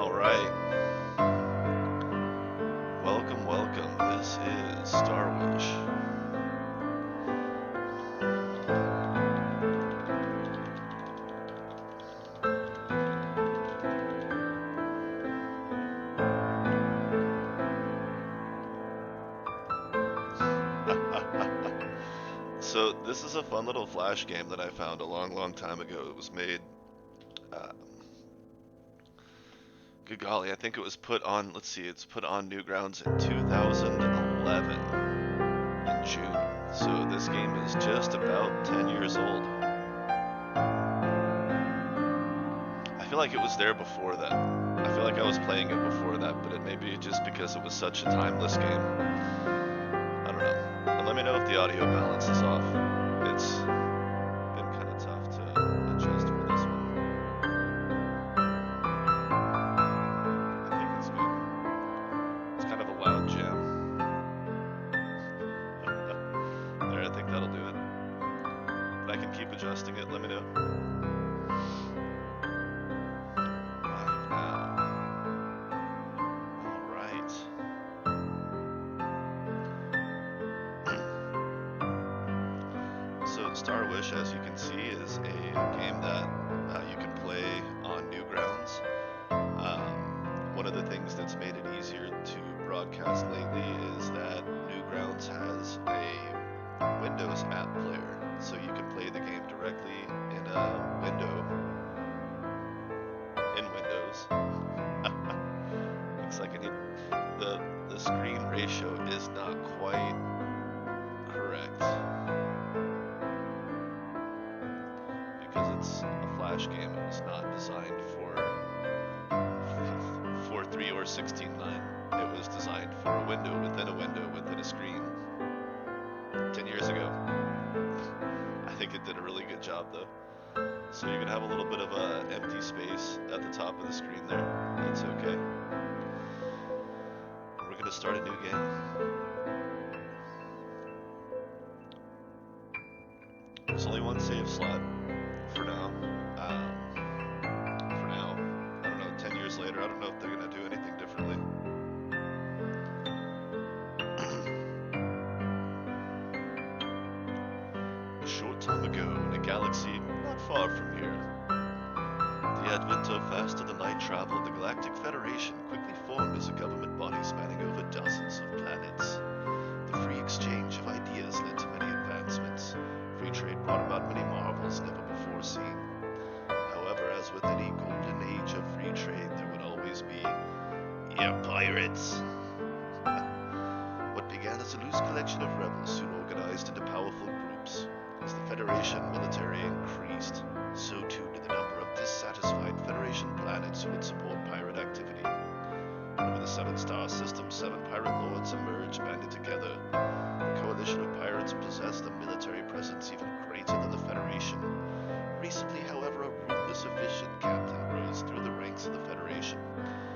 All right. Welcome, welcome. This is Star Wish. So this is a fun little flash game that I found a long, long time ago. It was made, um, good golly, I think it was put on, let's see, it's put on Newgrounds in 2011 in June. So this game is just about 10 years old. I feel like it was there before that. I feel like I was playing it before that, but it may be just because it was such a timeless game. I don't know. And let me know if the audio balance is off. It's been kind of tough to adjust for this one. I think it's good. It's kind of a loud jam. There, I think that'll do it. But I can keep adjusting it. Let me know. Live now. All right. So Star Wish, as you can see, is a game that you can play on Newgrounds. One of the things that's made it easier to broadcast lately is that Newgrounds has a Windows app player, so you can play the game directly in a window in Windows. Looks like I need the screen ratio is not quite correct because it's a flash game. It was not designed for 4:3 or 16:9. It was designed for a window within a screen 10 years ago. I think it did a really good job though. So you're gonna have a little bit of a empty space at the top of the screen there. That's okay. And we're gonna start a new game. There's only one save slot for now. I don't know, 10 years later, I don't know if they're gonna do anything differently. A short time ago, in a galaxy not far from here, the advent of faster-than-light travel, the Galactic Federation quickly formed as a government body spanning over dozens of planets. The free exchange of ideas led to many advancements. Free trade brought about many marvels never before seen. However, as with any golden age of free trade, there would always be, yeah, pirates. What began as a loose collection of rebels soon organized into powerful groups. As the Federation military increased, so too did the number of dissatisfied Federation planets who would support pirate activity. Over the seven-star system, 7 pirate lords emerged, banded together. The coalition of pirates possessed a military presence even greater than the Federation. Recently, however, a ruthless, efficient captain rose through the ranks of the Federation.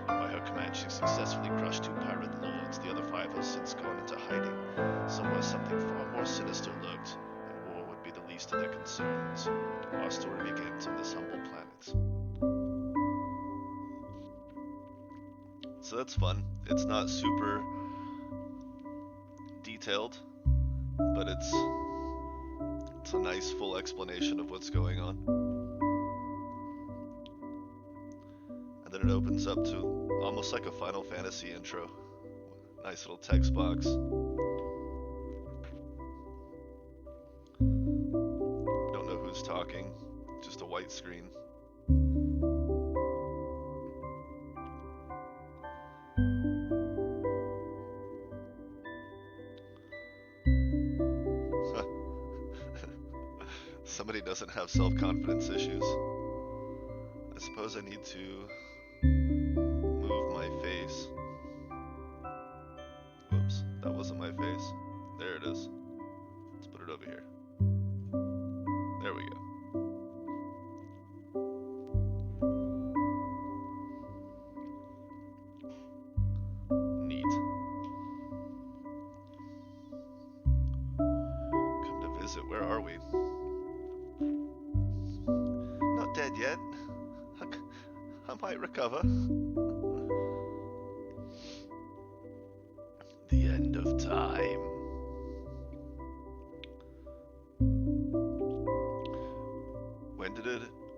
By her command, she successfully crushed 2 pirate lords. The other 5 have since gone into hiding. Somewhere something far more sinister lurked, and war would be the least of their concerns. Our story begins on this humble planet. So that's fun. It's not super detailed, but it's a nice full explanation of what's going on. And then it opens up to almost like a Final Fantasy intro. Nice little text box. Don't know who's talking, just a white screen. Somebody doesn't have self-confidence issues. I suppose I need to move my face. Whoops, that wasn't my face. There it is. Let's put it over here. There we go. Neat. Come to visit. Where are we? Not dead yet. I might recover. time.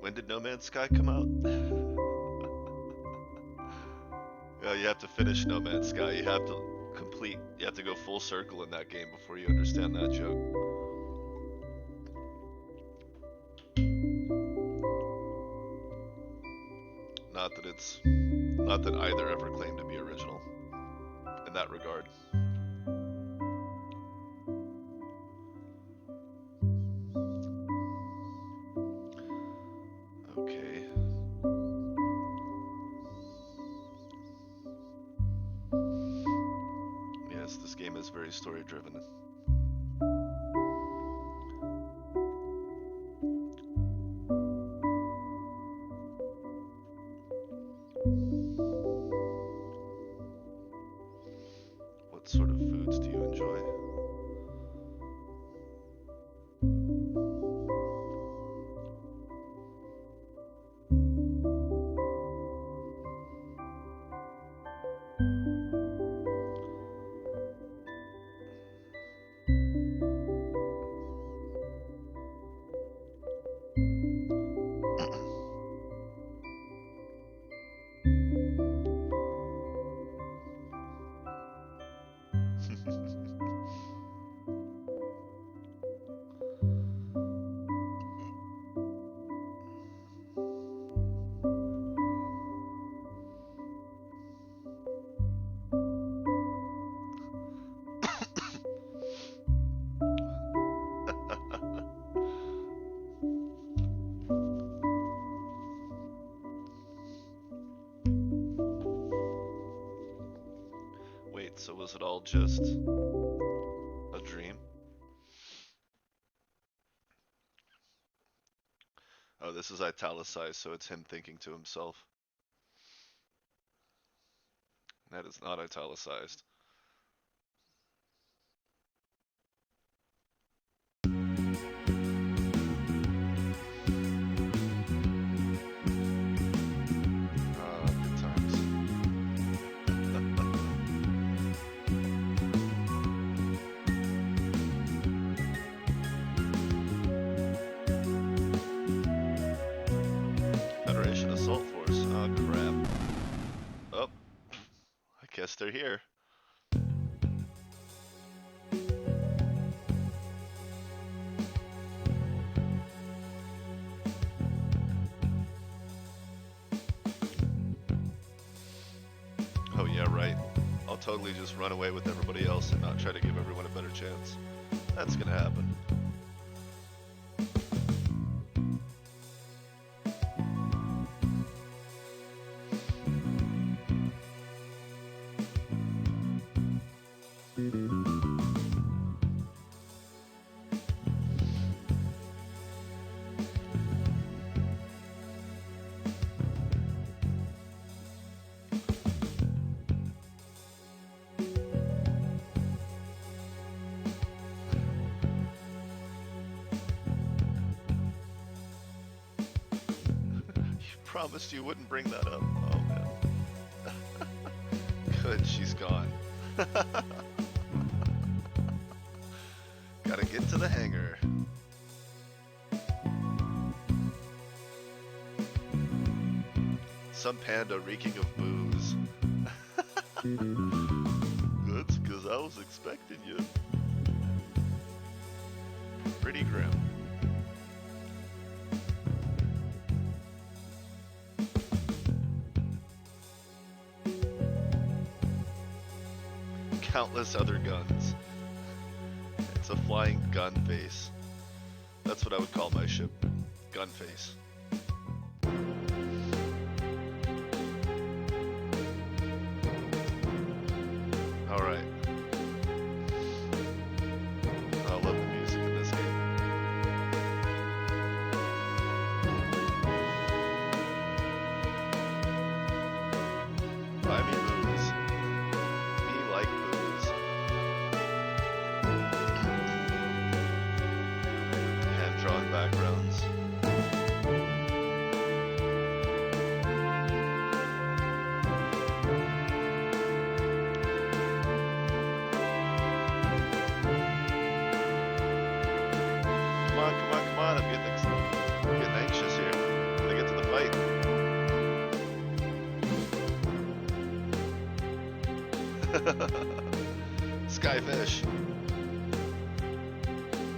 When did No Man's Sky come out? Yeah, you have to finish No Man's Sky. You have to go full circle in that game before you understand that joke. Not that either ever claimed to be original in that regard. Okay. Yes, this game is very story driven. What sort of foods do you enjoy? Wait, so was it all just a dream? Oh, this is italicized, so it's him thinking to himself. That is not italicized. Good times. Federation Assault Force. Oh, crap. Oh, I guess they're here. Oh yeah, right. I'll totally just run away with everybody else and not try to give everyone a better chance. That's gonna happen. Promised you wouldn't bring that up. Oh man. Good, she's gone. Gotta get to the hangar. Some panda reeking of booze. That's because I was expecting you. Pretty grim. Countless other guns. It's a flying gun face. That's what I would call my ship. Gun face. Alright. I love the music in this game. Buy me booze. Me like booze. Hand-drawn backgrounds. Skyfish.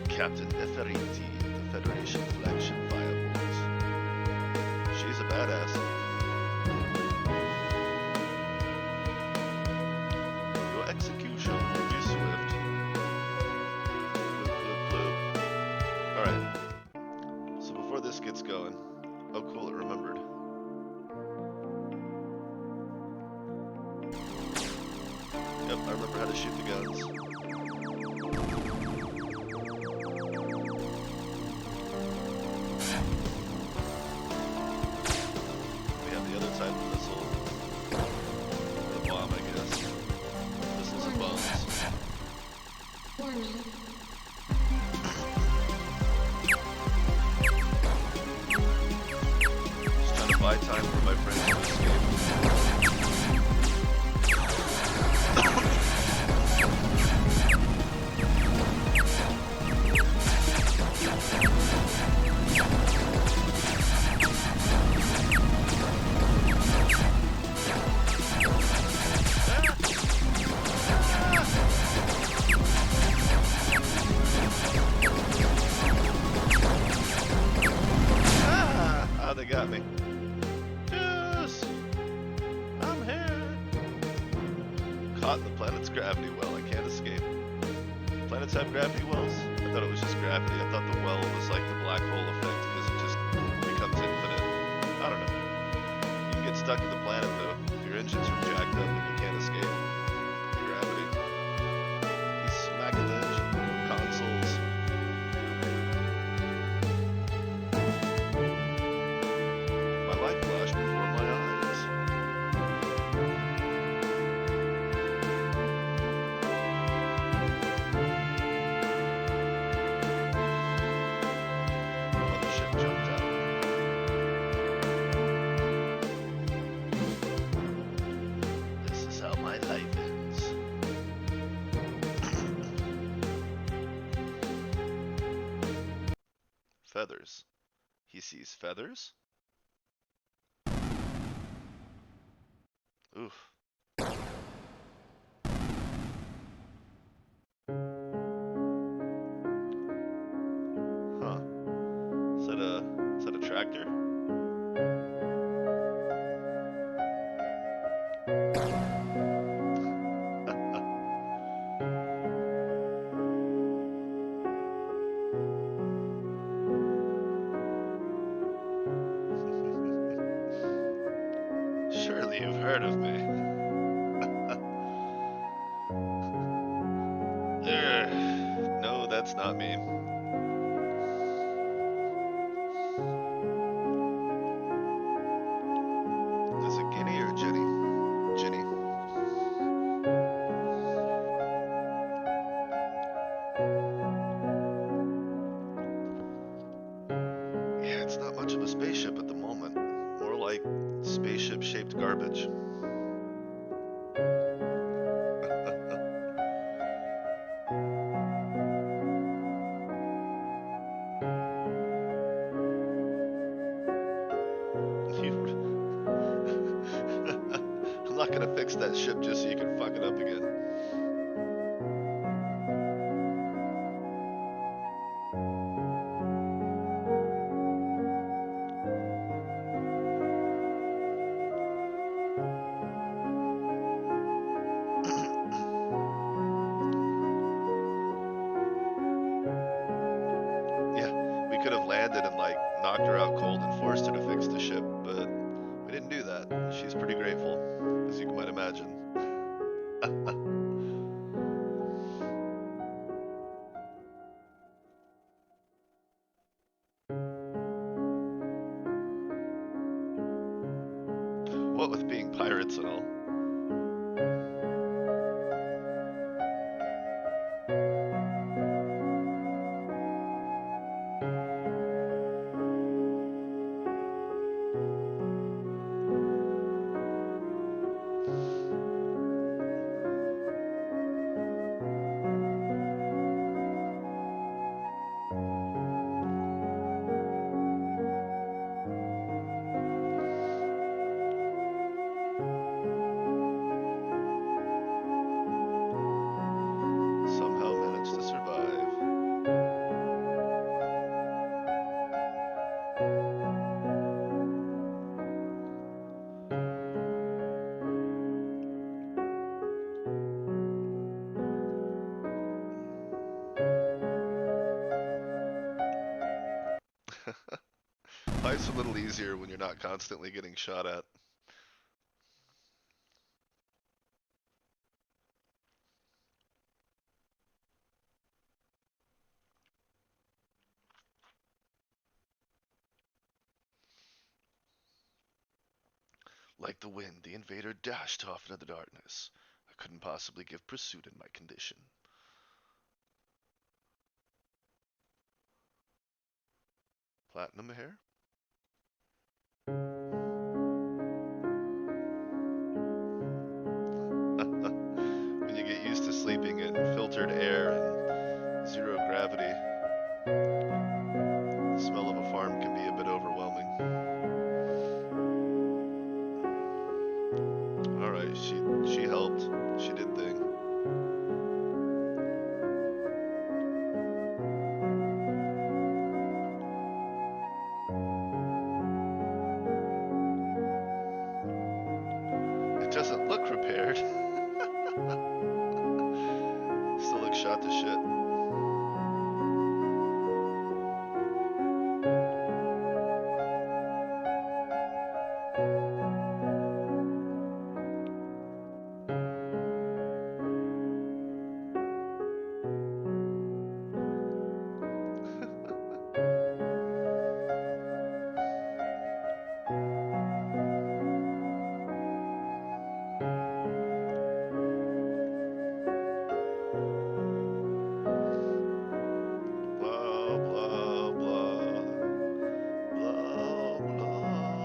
Captain Neferiti of the Federation flagship Firebolt. She's a badass. Your execution will be swift. Bloop, bloop, bloop. Alright. So before this gets going... Oh cool, it remembered. Yep, I remember how to shoot the guns. We have the other type of missile. The bomb, I guess. Missiles and bombs. Warning. Just trying to buy time for my friends to escape. They got me. Yes! I'm here! Caught in the planet's gravity well. I can't escape. Planets have gravity wells? I thought it was just gravity. I thought the well was like the black hole effect because it just becomes infinite. I don't know. You can get stuck to the planet though if your engines are jacked up and you can't escape the gravity. He's smacking the engine consoles. Light flashed before my eyes. Mothership jumped out. This is how my life ends. Feathers. He sees feathers? Oof. Huh. Is that a tractor? Surely you've heard of me. No, that's not me. Is it Guinea or Jenny? Jenny. Yeah, it's not much of a spaceship at the moment. More like spaceship-shaped garbage. I'm not gonna fix that ship just so you can fuck it up again. Yeah, we could have landed and like knocked her out cold and forced her to fix the ship, but we didn't do that. She's pretty grateful, as you might imagine. What with being pirates and all. It's a little easier when you're not constantly getting shot at. Like the wind, the invader dashed off into the darkness. I couldn't possibly give pursuit in my condition. Platinum hair? When you get used to sleeping in filtered air and zero gravity, the smell of a farm can be a bit overwhelming. Alright, she helped. She did thing. It doesn't look repaired. Still looks shot to shit. Blah, blah, blah. Blah, blah, blah.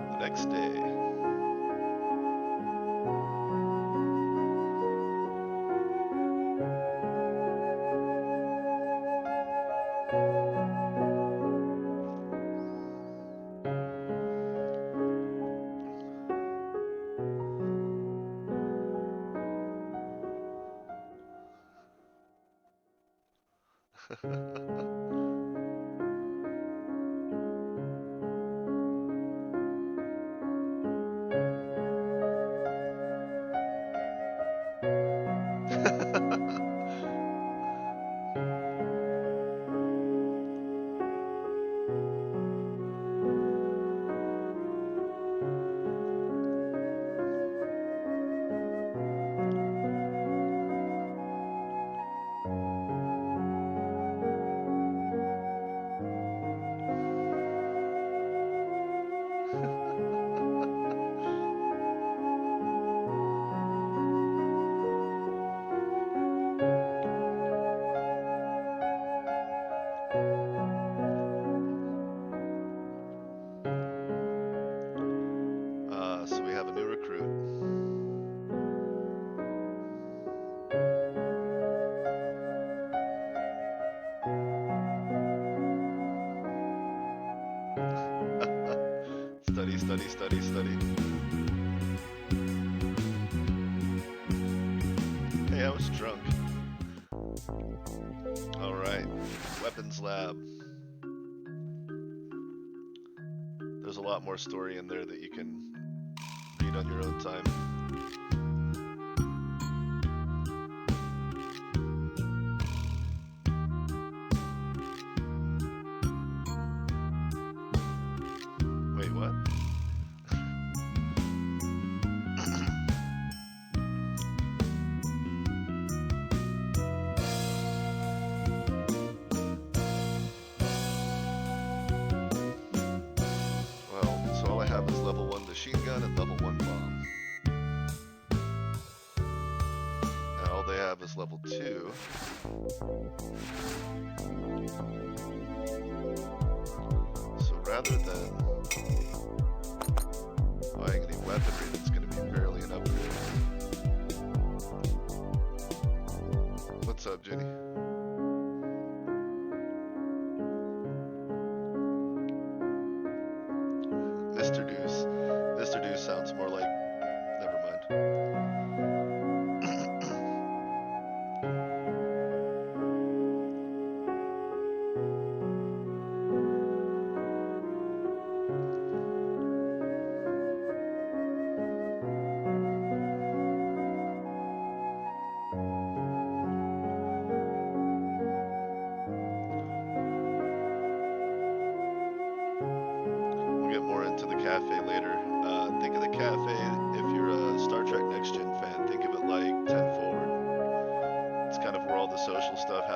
The next day. So we have a new recruit. Study, study, study, study. Hey, I was drunk. Alright, weapons lab. There's a lot more story in there that you can read on your own time. Wait, what? Well, so all I have is level 1 machine gun and level 1 bomb. And all they have is level 2. So rather than buying any weaponry that's going to be barely an upgrade. What's up, Jenny? Mr. Deuce. Mr. Deuce sounds more like... Never mind.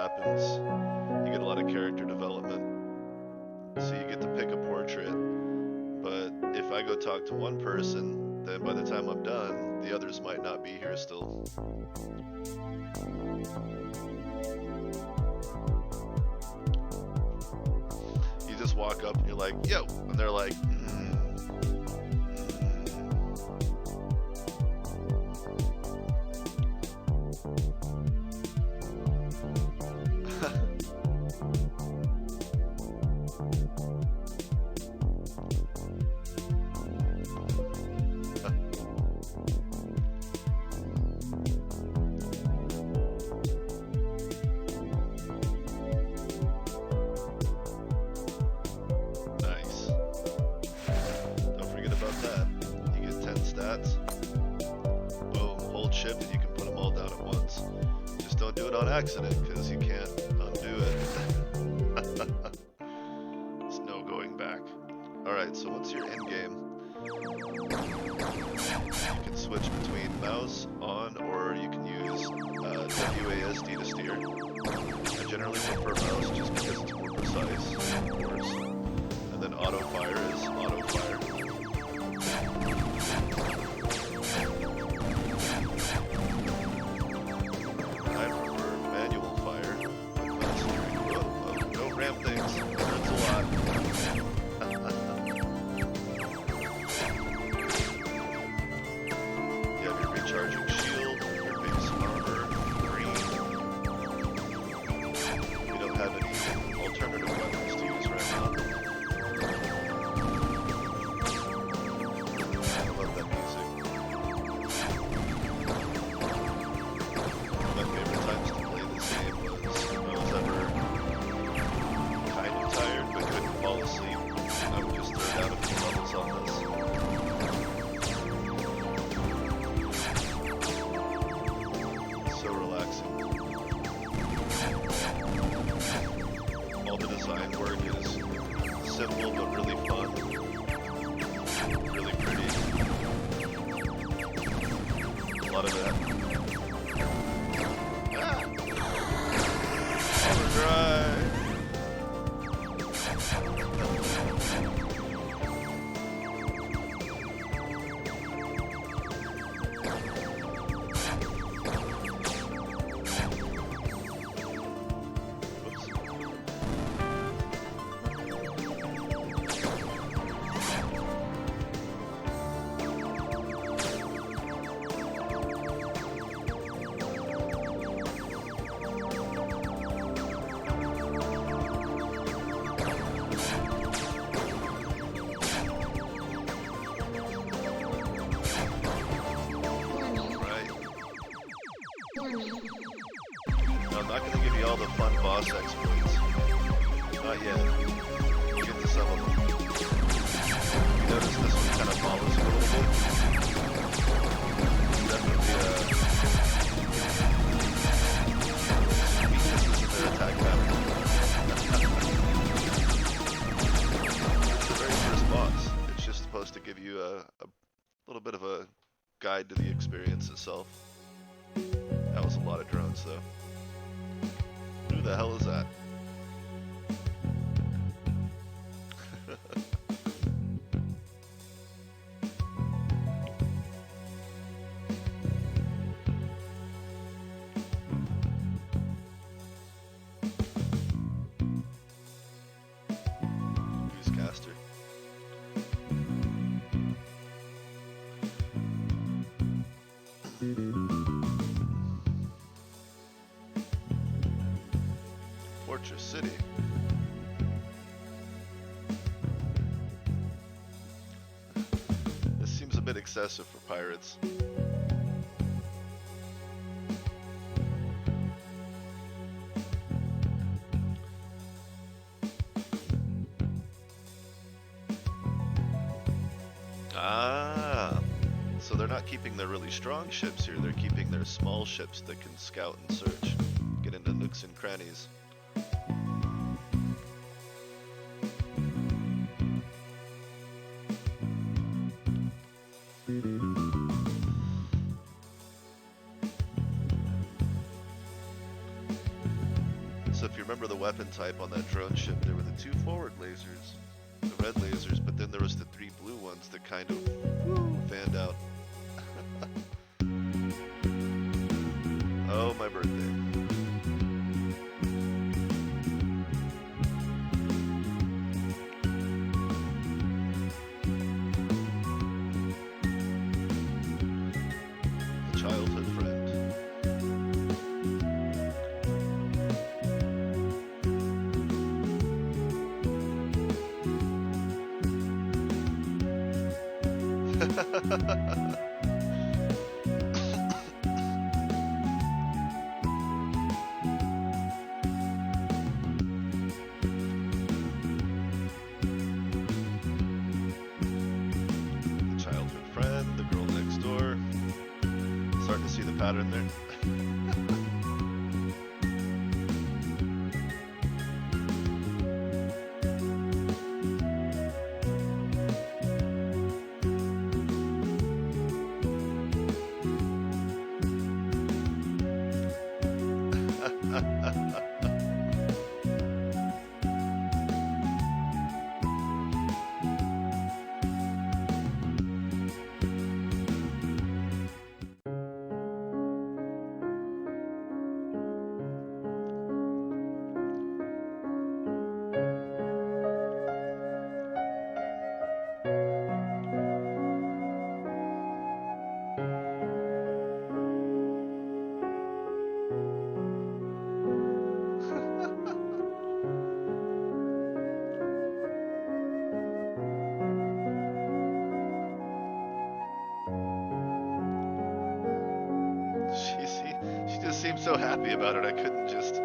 happens. You get a lot of character development. So you get to pick a portrait, but if I go talk to one person, then by the time I'm done, the others might not be here still. You just walk up and you're like, yo, and they're like, accident, because you can't undo it. There's no going back. Alright, so once you're in game, you can switch between mouse, on, or you can use WASD to steer. I generally prefer mouse just because it's more precise, of course. And then auto fire is auto fire. Exploits. Not yet. We'll get to some of them. You notice this one kind of follows you a little bit? Definitely weaknesses in their attack pattern. It's the very first boss. It's just supposed to give you a little bit of a guide to the experience itself. That was a lot of drones though. Who the hell is that? Newscaster. Fortress City. This seems a bit excessive for pirates. Ah, so they're not keeping their really strong ships here, they're keeping their small ships that can scout and search, get into nooks and crannies. So if you remember the weapon type on that drone ship, there were the 2 forward lasers, the red lasers, but then there was the 3 blue ones that kind of fanned out. Oh, my birthday. A childhood friend. Childhood friend, the girl next door. Starting to see the pattern there. She just seemed so happy about it. I couldn't just.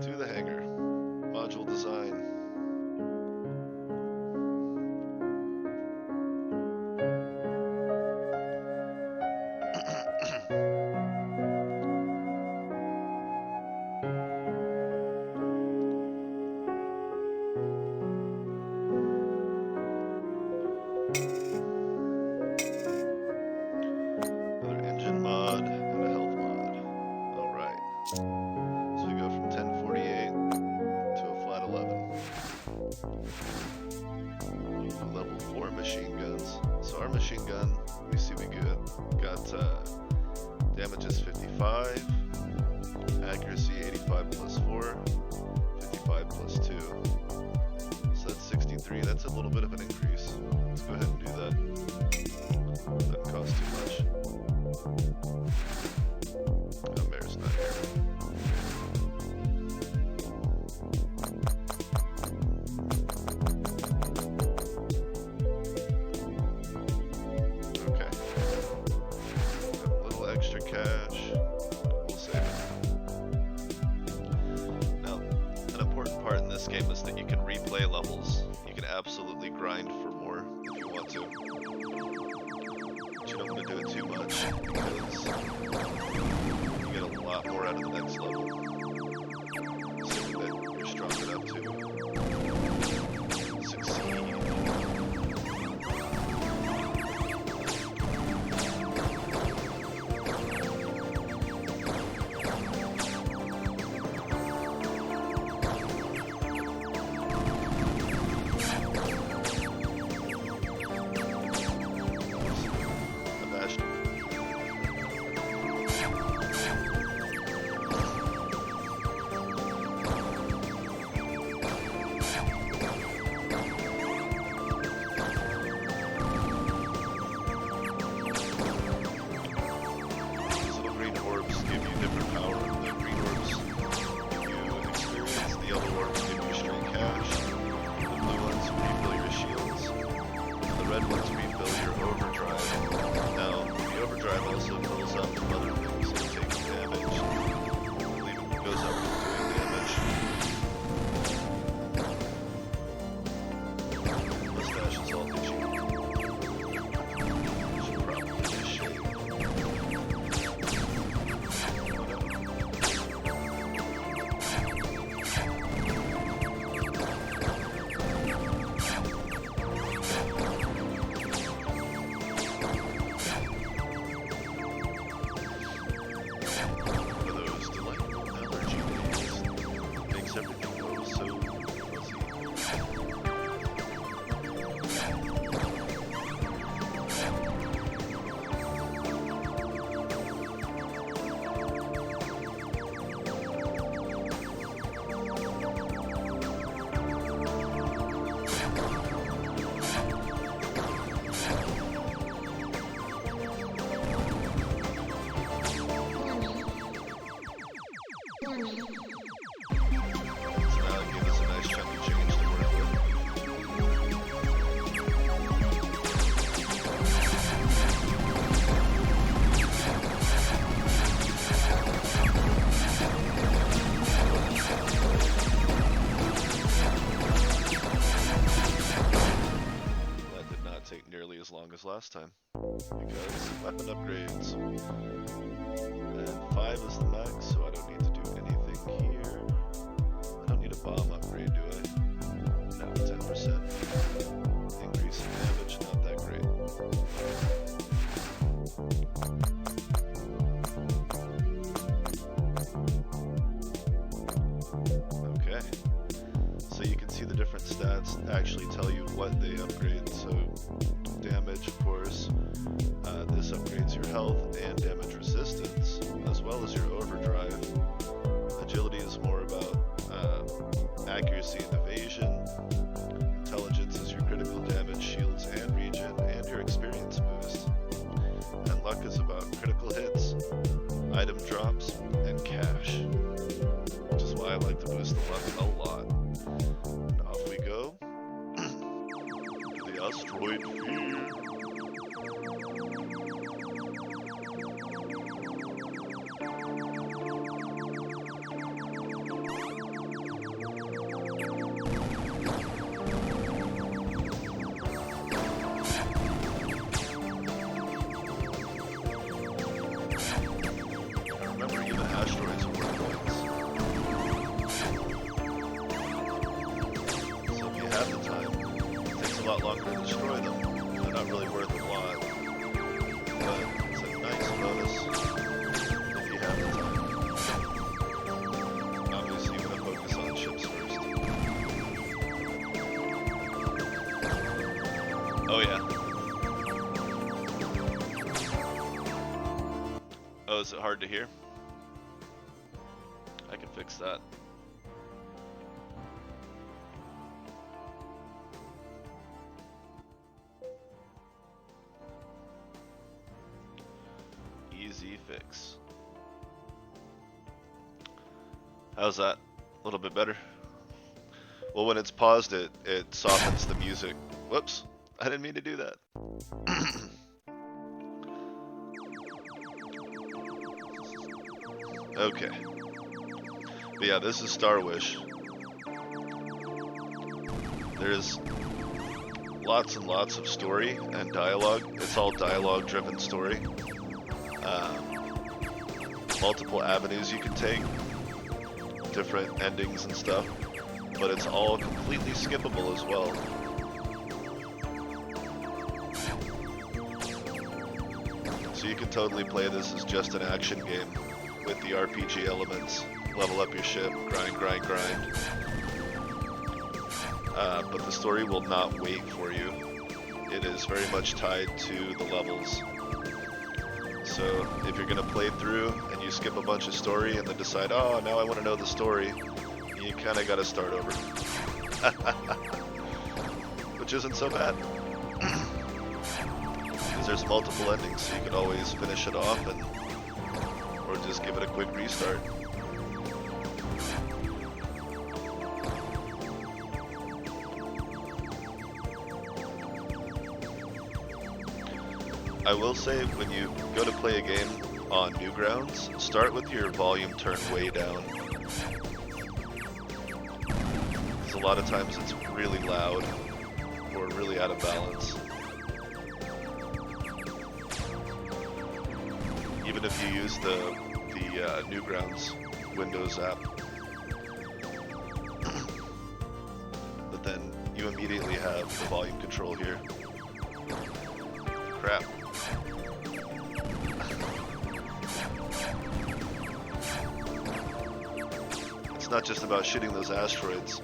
To the hangar. Module design. Another engine mod and a health mod. Alright. So we go from 1048 to a flat 11. Level 4 machine guns. So our machine gun, let me see, we got damages 55, accuracy 85 plus 4, 55 plus 2. So that's 63. That's a little bit of an increase. Let's go ahead and do that. Doesn't cost too much. Mayor's not here. Okay. Got a little extra cash. We'll save it. Now, an important part in this game is that you can replay levels. You can absolutely grind for more if you want to. But you don't want to do it too much because you get a lot more out of the next level. So that you're strong enough to succeed. long as last time. Because weapon upgrades. And 5 is the max, so I don't need to do anything here. I don't need a bomb upgrade, do I? No, 10%. Increase in damage, not that great. Okay. So you can see the different stats actually tell you what they upgrade. So damage, of course. This upgrades your health and damage resistance, as well as your overdrive. Agility is more about accuracy and evasion. Intelligence is your critical damage, shields and regen, and your experience boost. And luck is about critical hits, item drops, and cash. Which is why I like to boost the luck a lot. And off we go. To the asteroid field. Oh yeah. Oh, is it hard to hear? I can fix that. Easy fix. How's that? A little bit better? Well, when it's paused, it softens the music. Whoops. I didn't mean to do that. Okay. But yeah, this is Star Wish. There's lots and lots of story and dialogue. It's all dialogue-driven story. Multiple avenues you can take, different endings and stuff, but it's all completely skippable as well. So you can totally play this as just an action game with the RPG elements. Level up your ship, grind, grind, grind. But the story will not wait for you. It is very much tied to the levels. So if you're going to play through and you skip a bunch of story and then decide, oh, now I want to know the story, you kind of got to start over. Which isn't so bad. Because there's multiple endings, so you can always finish it off and or just give it a quick restart. I will say, when you go to play a game on Newgrounds, start with your volume turned way down. Because a lot of times it's really loud or really out of balance. Even if you use the Newgrounds Windows app. But then you immediately have the volume control here. Crap. It's not just about shooting those asteroids.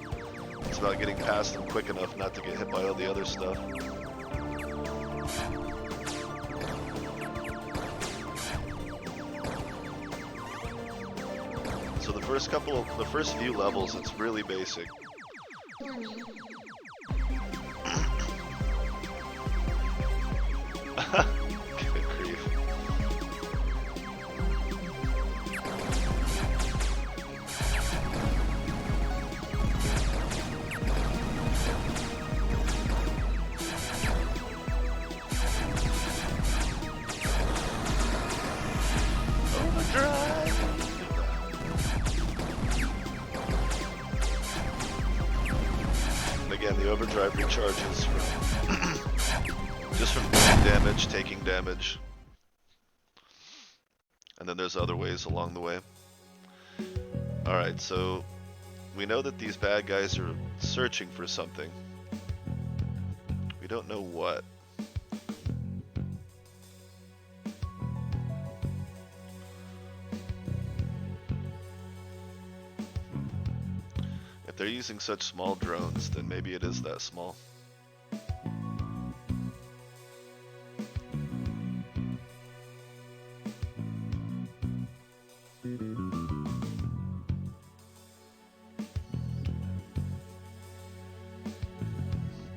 It's about getting past them quick enough not to get hit by all the other stuff. So the first few levels, it's really basic. Good grief. Overdrive! Again, the overdrive recharges from Just from doing damage, taking damage. And then there's other ways along the way. Alright, so we know that these bad guys are searching for something. We don't know what. If they're using such small drones, then maybe it is that small.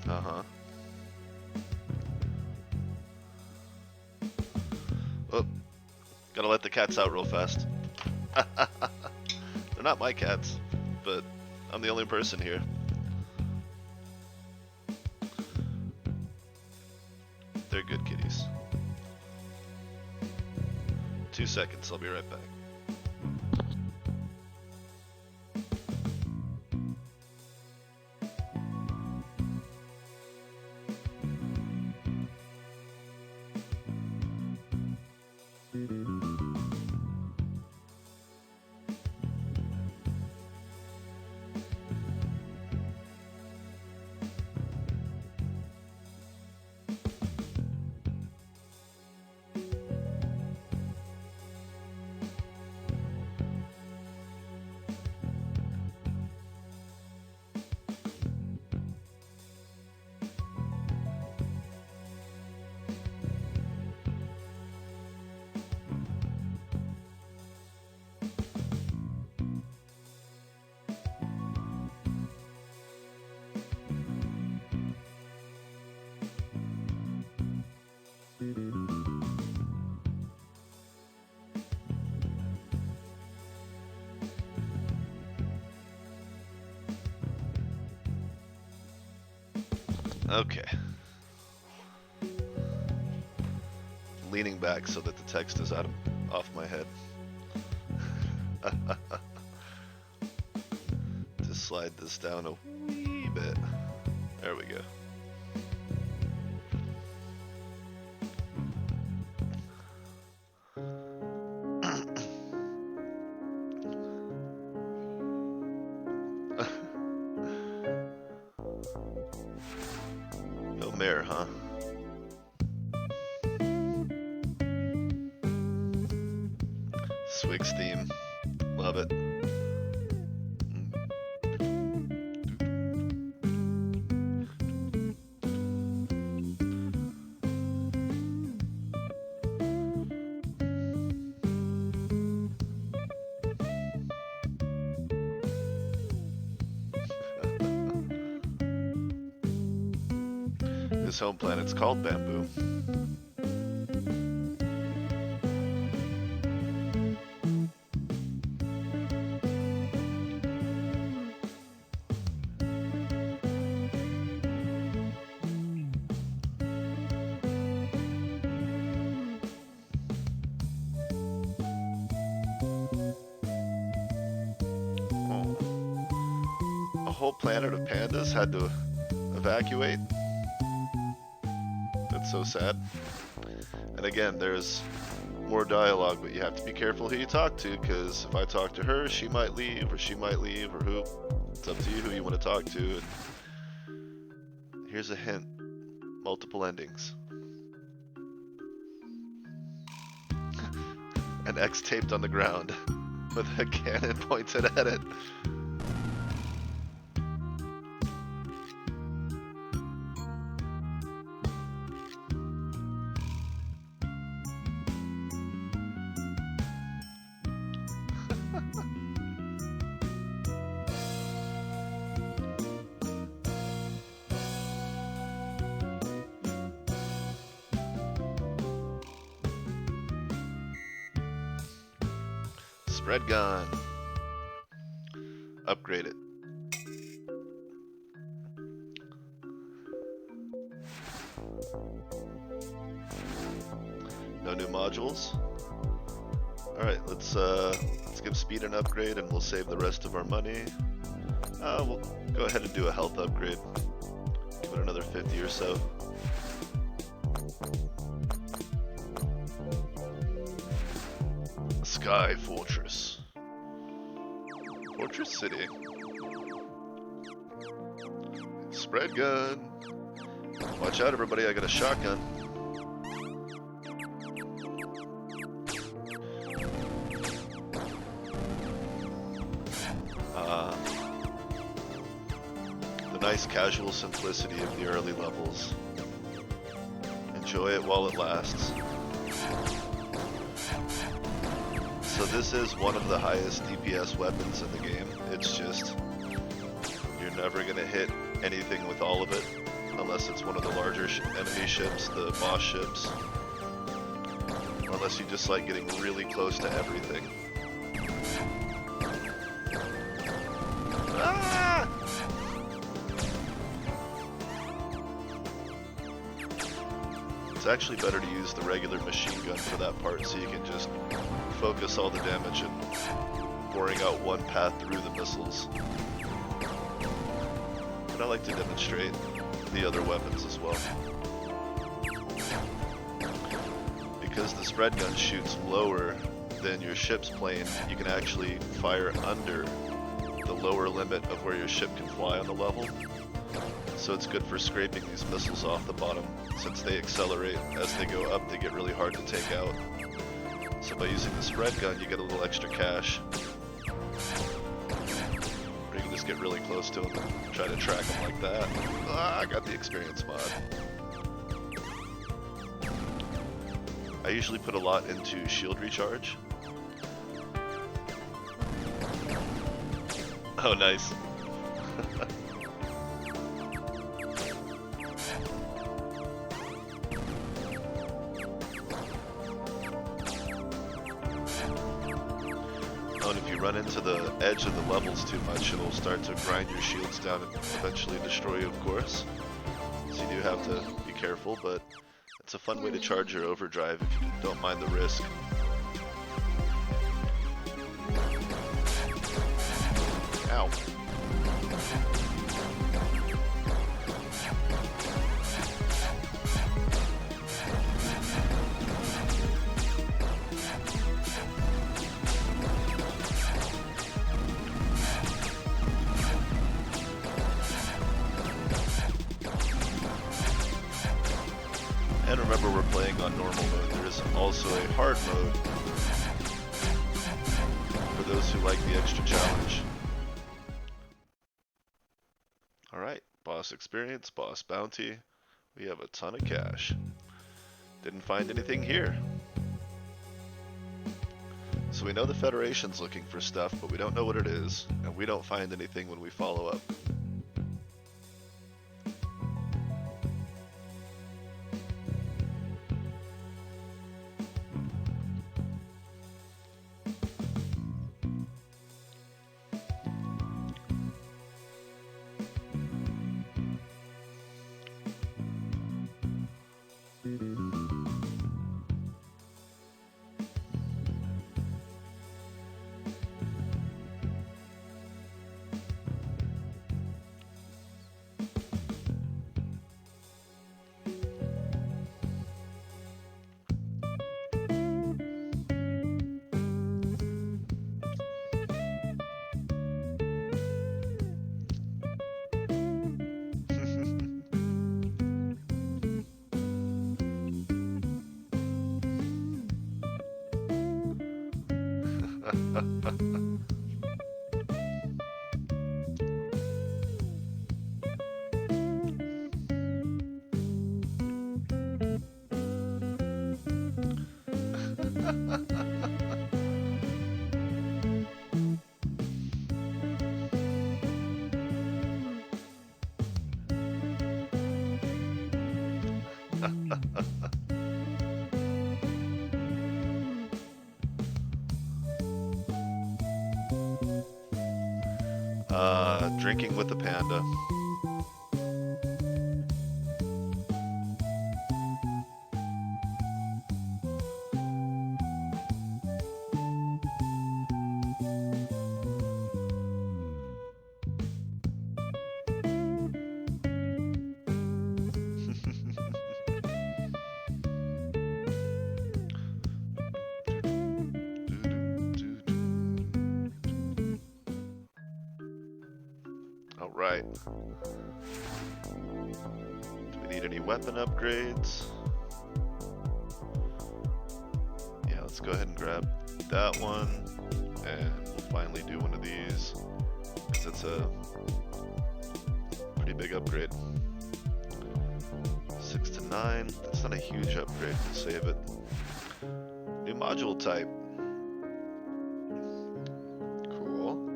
Uh-huh. Oh, gotta let the cats out real fast. They're not my cats, but I'm the only person here. They're good kitties. 2 seconds, I'll be right back. Okay. Leaning back so that the text is off my head. Just slide this down a wee bit. There we go. No mare, huh? Swig's theme. Love it. His home planet's called Bamboo. Oh. A whole planet of pandas had to evacuate? That's so sad. And again, there's more dialogue, but you have to be careful who you talk to, because if I talk to her, she might leave, or who. It's up to you who you want to talk to. And here's a hint. Multiple endings. An X taped on the ground with a cannon pointed at it. Spread gun. Upgrade it. No new modules. Alright, let's give speed an upgrade and we'll save the rest of our money. We'll go ahead and do a health upgrade. Give it another 50 or so. Sky Fortress. Fortress City. Spread gun. Watch out, everybody, I got a shotgun. The nice casual simplicity of the early levels. Enjoy it while it lasts. So this is one of the highest DPS weapons in the game. It's just, you're never going to hit anything with all of it, unless it's one of the larger enemy ships, the boss ships. Unless you just like getting really close to everything. Ah! It's actually better to use the regular machine gun for that part, so you can just focus all the damage and boring out one path through the missiles. And I like to demonstrate the other weapons as well. Because the spread gun shoots lower than your ship's plane, you can actually fire under the lower limit of where your ship can fly on the level. So it's good for scraping these missiles off the bottom. Since they accelerate as they go up, they get really hard to take out. So by using the spread gun, you get a little extra cash. Or you can just get really close to them and try to track them like that. Ah, I got the experience mod. I usually put a lot into shield recharge. Oh, nice. Oh, and if you run into the edge of the levels too much, it'll start to grind your shields down and eventually destroy you, of course. So you do have to be careful, but it's a fun way to charge your overdrive if you don't mind the risk. Ow. And remember, we're playing on normal mode. There is also a hard mode for those who like the extra challenge. Alright, boss experience, boss bounty. We have a ton of cash. Didn't find anything here. So we know the Federation's looking for stuff, but we don't know what it is, and we don't find anything when we follow up. Drinking with the panda. Alright. Do we need any weapon upgrades? Yeah, let's go ahead and grab that one. And we'll finally do one of these. Because it's a pretty big upgrade. 6 to 9. That's not a huge upgrade. We'll save it. New module type. Cool.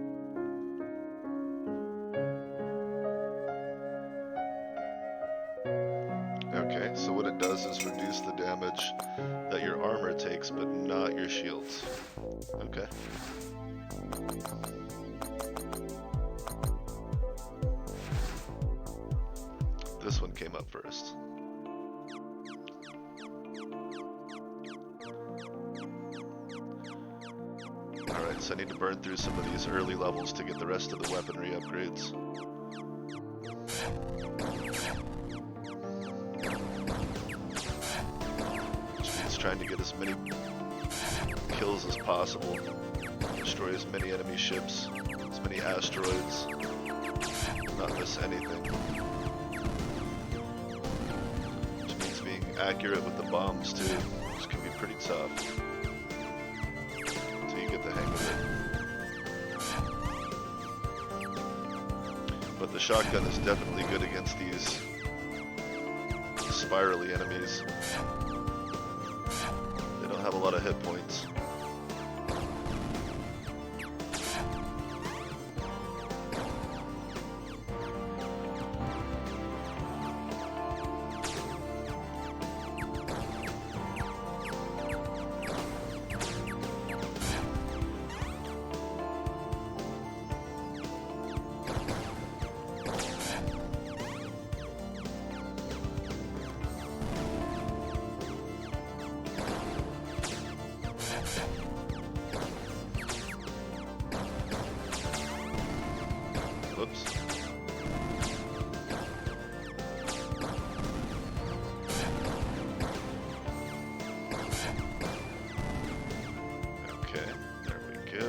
Okay, so what it does is reduce the damage that your armor takes, but not your shields. Okay. This one came up first. Alright, so I need to burn through some of these early levels to get the rest of the weaponry upgrades. Which means trying to get as many kills as possible. Destroy as many enemy ships, as many asteroids. Not miss anything. Which means being accurate with the bombs too, which can be pretty tough. Get the hang of it. But the shotgun is definitely good against these spirally enemies. They don't have a lot of hit points. Whoops. Okay, there we go.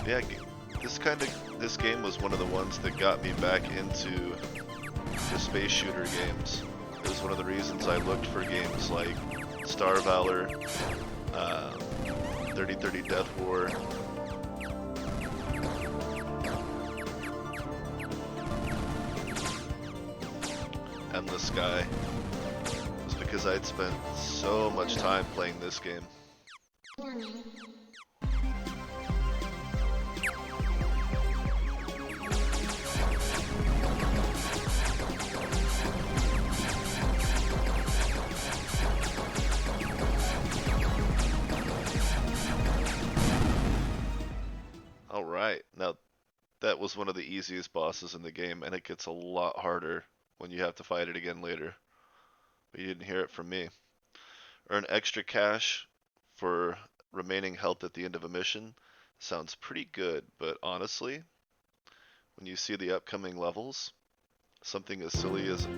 Yeah, this game was one of the ones that got me back into the space shooter games. It was one of the reasons I looked for games like Star Valor, 3030 Death War. Endless Sky. It was because I'd spent so much time playing this game. Alright, now that was one of the easiest bosses in the game, and it gets a lot harder when you have to fight it again later. But you didn't hear it from me. Earn extra cash for remaining health at the end of a mission. Sounds pretty good, but honestly, when you see the upcoming levels, something as silly as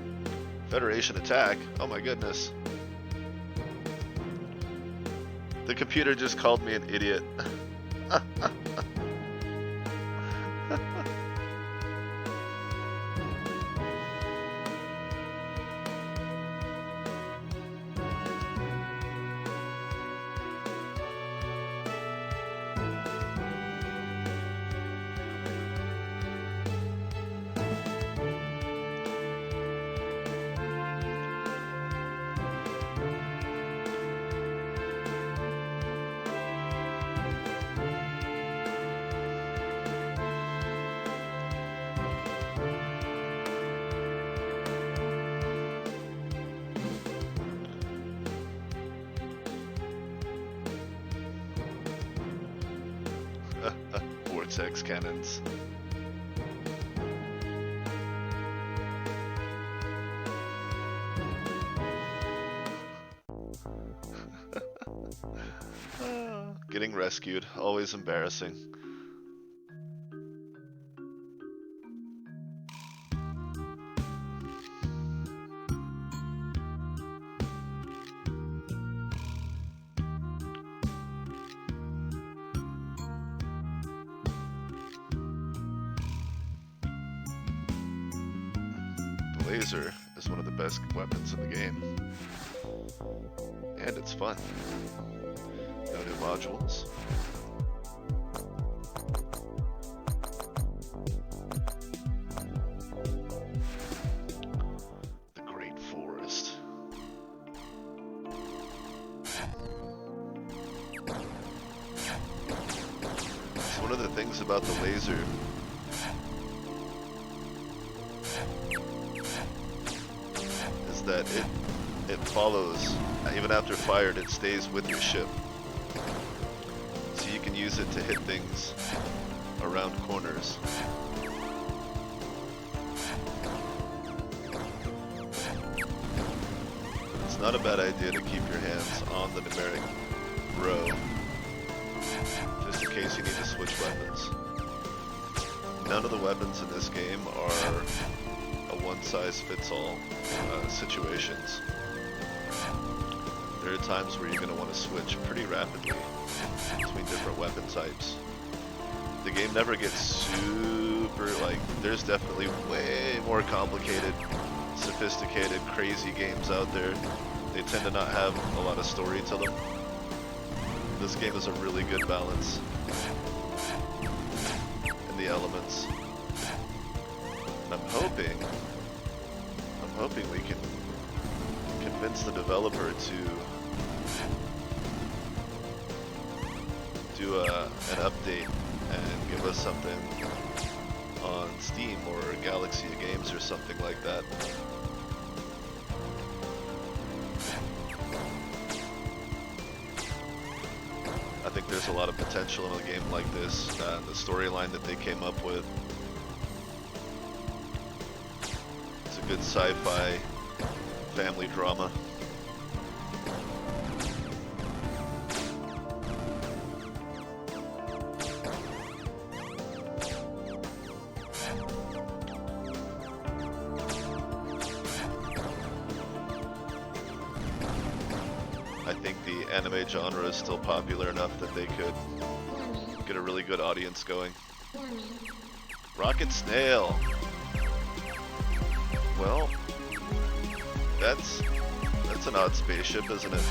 Federation attack, oh my goodness. The computer just called me an idiot. Vortex cannons. Getting rescued, always embarrassing. laser is one of the best weapons in the game. And it's fun. No new modules. The Great Forest. So one of the things about the laser is that it follows, even after fired, it stays with your ship. So you can use it to hit things around corners. It's not a bad idea to keep your hands on the numeric row, just in case you need to switch weapons. None of the weapons in this game are a one-size-fits-all situations. There are times where you're going to want to switch pretty rapidly between different weapon types. The game never gets super, like, there's definitely way more complicated, sophisticated, crazy games out there. They tend to not have a lot of story to them. This game is a really good balance in the elements. And I'm hoping we can convince the developer to do an update and give us something on Steam or Galaxy Games or something like that. I think there's a lot of potential in a game like this, and the storyline that they came up with. It's a good sci-fi family drama. I think the anime genre is still popular enough that they could get a really good audience going. Rocket Snail. Well, that's an odd spaceship, isn't it?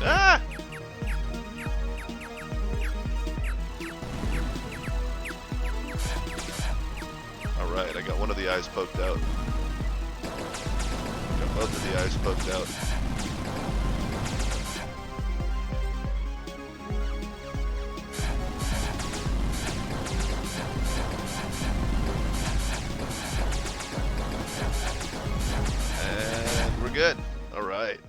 Ah! Alright, I got one of the eyes poked out. Got both of the eyes poked out. And we're good. Alright.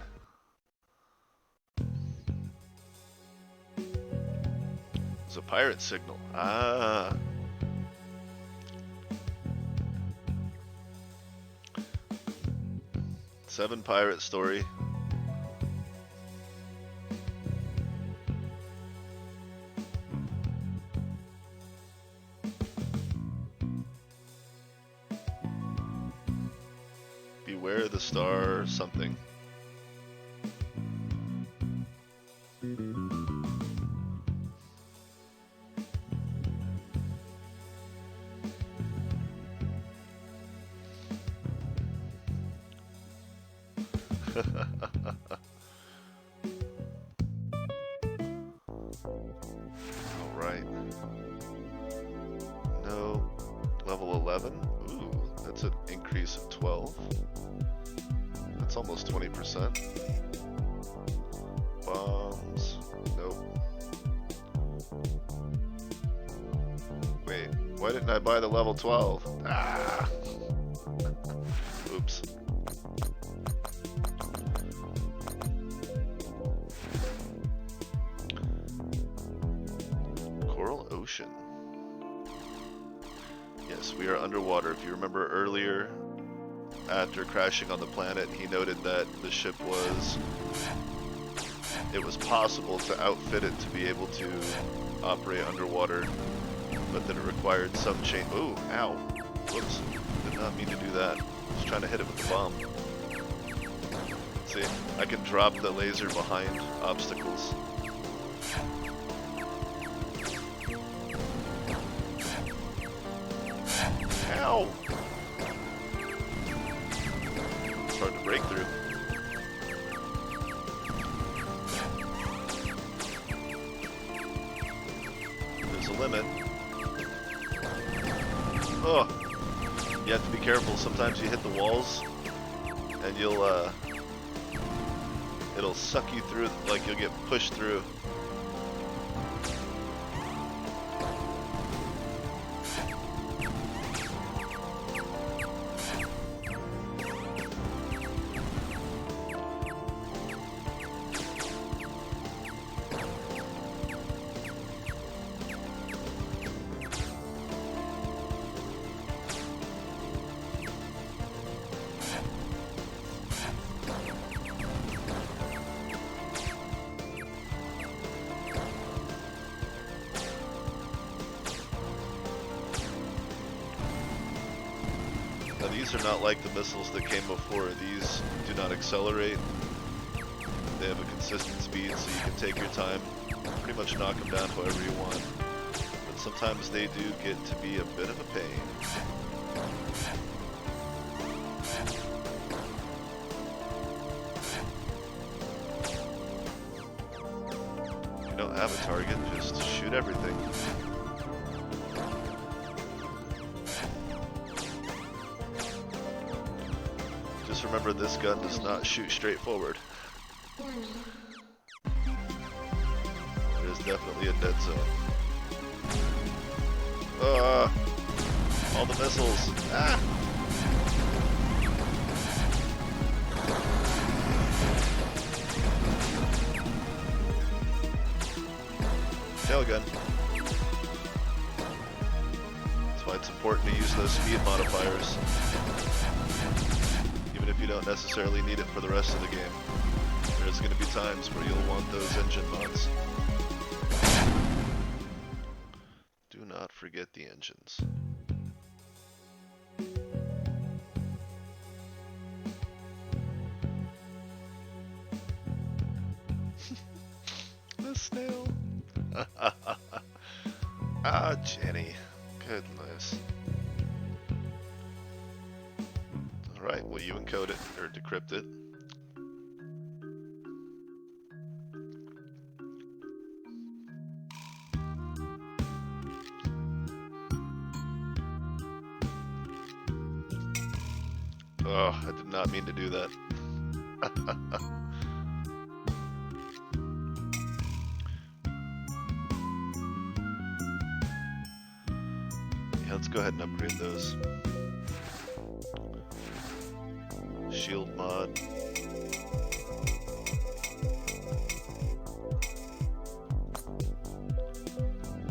It's a pirate signal. Ah. Seven pirate story. Beware the star something. Alright. No. Level 11? Ooh, that's an increase of 12. That's almost 20%. Bombs. Nope. Wait, why didn't I buy the level 12? Ah! Oops. Ocean. Yes, we are underwater. If you remember earlier, after crashing on the planet, he noted that the ship it was possible to outfit it to be able to operate underwater, but that it required some change. Oh, ow. Whoops. Did not mean to do that. I was trying to hit it with the bomb. See, I can drop the laser behind obstacles. Ow! It's hard to break through. There's a limit. Oh! You have to be careful. Sometimes you hit the walls, and it'll suck you through, like you'll get pushed through. Now these are not like the missiles that came before. These do not accelerate. They have a consistent speed, so you can take your time, pretty much knock them down however you want. But sometimes they do get to be a bit of a pain. If you don't have a target, just shoot everything. Just remember, this gun does not shoot straight forward. It is definitely a dead zone. All the missiles. Ah! Tail gun. That's why it's important to use those speed modifiers. Even if you don't necessarily need it for the rest of the game. There's going to be times where you'll want those engine mods. Do not forget the engines. The snail. Ah, Jenny. Goodness. Alright, will you encode it, or decrypt it? Oh, I did not mean to do that. Yeah, let's go ahead and upgrade those. Shield mod.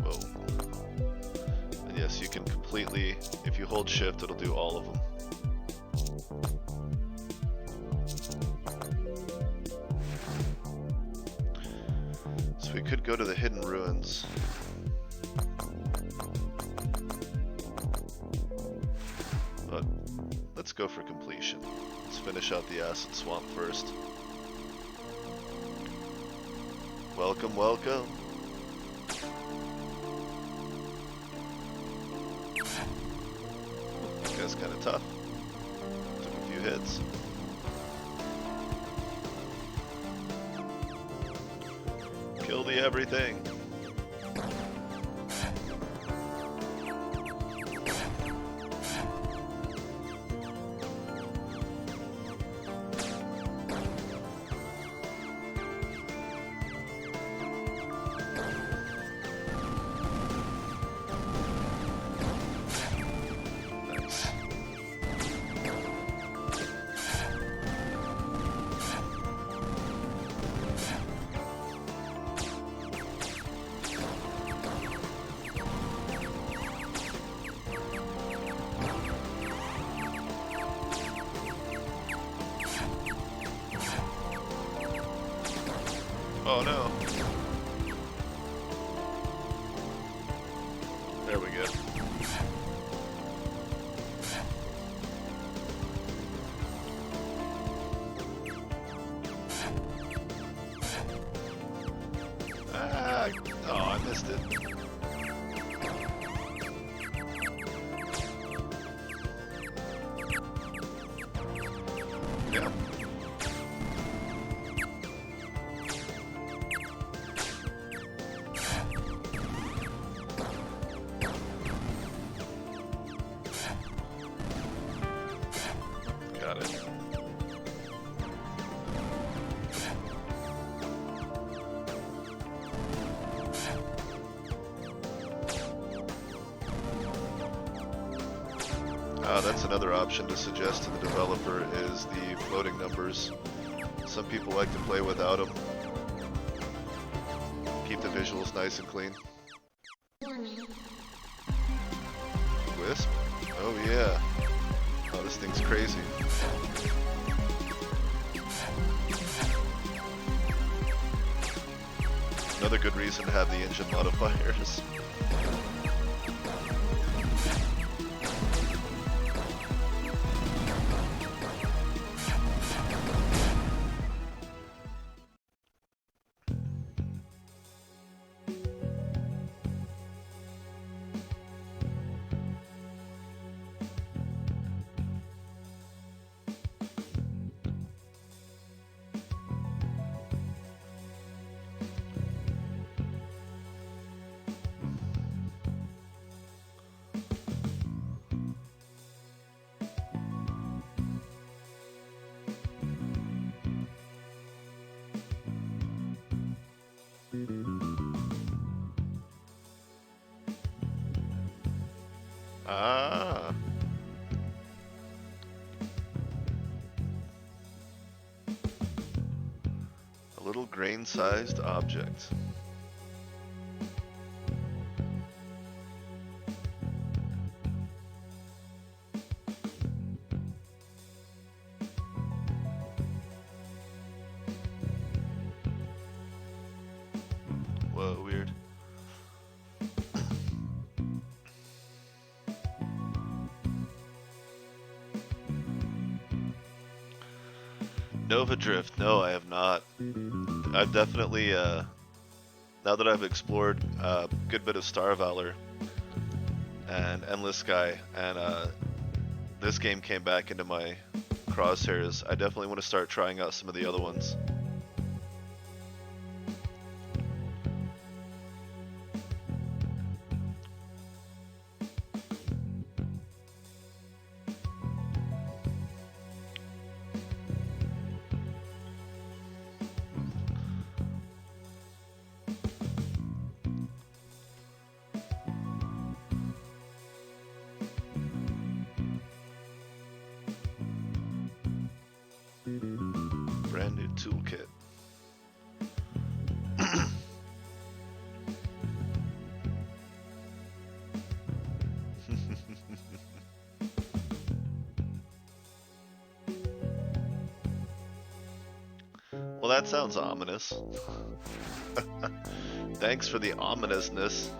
Whoa. And yes, you can completely, if you hold shift, it'll do all of them. So we could go to the hidden ruins. But let's go for completion. Let's finish out the acid swamp first. Welcome, welcome. That guy's kind of tough. Took a few hits. Kill the everything. Oh no. There we go. Ah, oh, I missed it. That's another option to suggest to the developer is the floating numbers. Some people like to play without them. Keep the visuals nice and clean. Wisp? Oh yeah. Oh, this thing's crazy. Another good reason to have the engine modifiers. Ah. A little grain-sized object. Whoa, weird. Nova Drift, no, I have not. I've definitely, now that I've explored a good bit of Star Valor and Endless Sky, and this game came back into my crosshairs, I definitely want to start trying out some of the other ones. Brand new toolkit. Well, that sounds ominous. Thanks for the ominousness.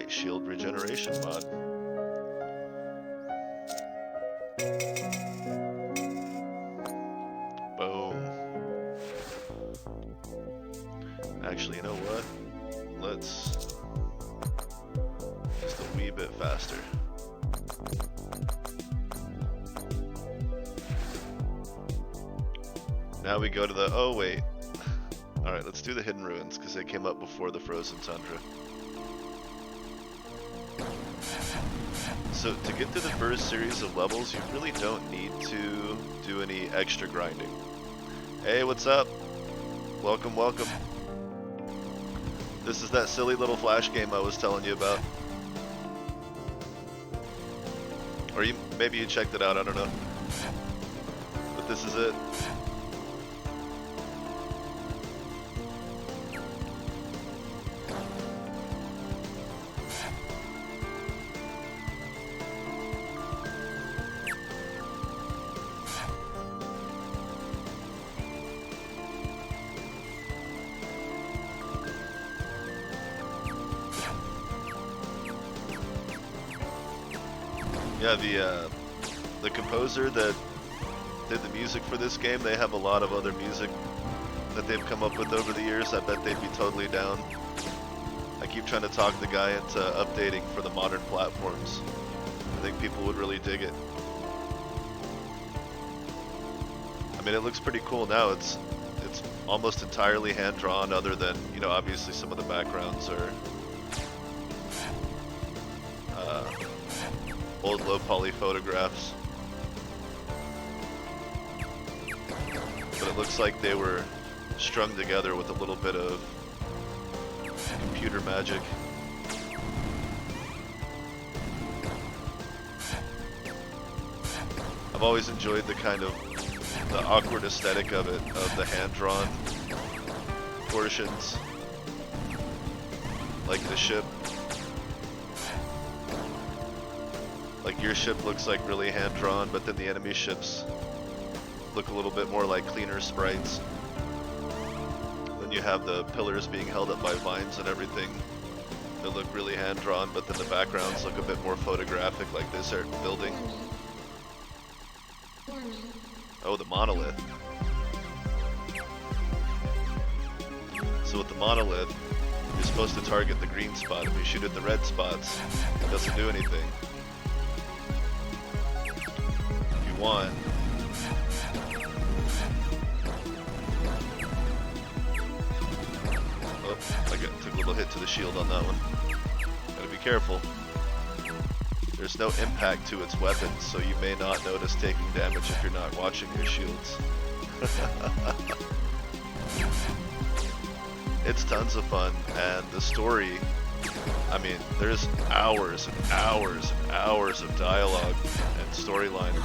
Shield regeneration mod. Boom. Actually, you know what? Let's just a wee bit faster. Now we go to the, oh wait. Alright, let's do the Hidden Ruins, because they came up before the Frozen Tundra. So to get through the first series of levels, you really don't need to do any extra grinding. Hey, what's up? Welcome, welcome. This is that silly little Flash game I was telling you about. Or maybe you checked it out, I don't know. But this is it. Yeah, the composer that did the music for this game, they have a lot of other music that they've come up with over the years. I bet they'd be totally down. I keep trying to talk the guy into updating for the modern platforms. I think people would really dig it. I mean, it looks pretty cool now. It's It's almost entirely hand-drawn, other than, you know, obviously some of the backgrounds are old low-poly photographs. But it looks like they were strung together with a little bit of computer magic. I've always enjoyed the kind of the awkward aesthetic of it, of the hand-drawn portions, like the ship. Like your ship looks like really hand-drawn, but then the enemy ships look a little bit more like cleaner sprites. Then you have the pillars being held up by vines and everything that look really hand-drawn, but then the backgrounds look a bit more photographic, like this building. Oh, the monolith. So with the monolith, you're supposed to target the green spot. If you shoot at the red spots, it doesn't do anything. If you want, oh, I took a little hit to the shield on that one. Gotta be careful. There's no impact to its weapons, so you may not notice taking damage if you're not watching your shields. It's tons of fun, and the story, I mean, there's hours and hours and hours of dialogue and storyline.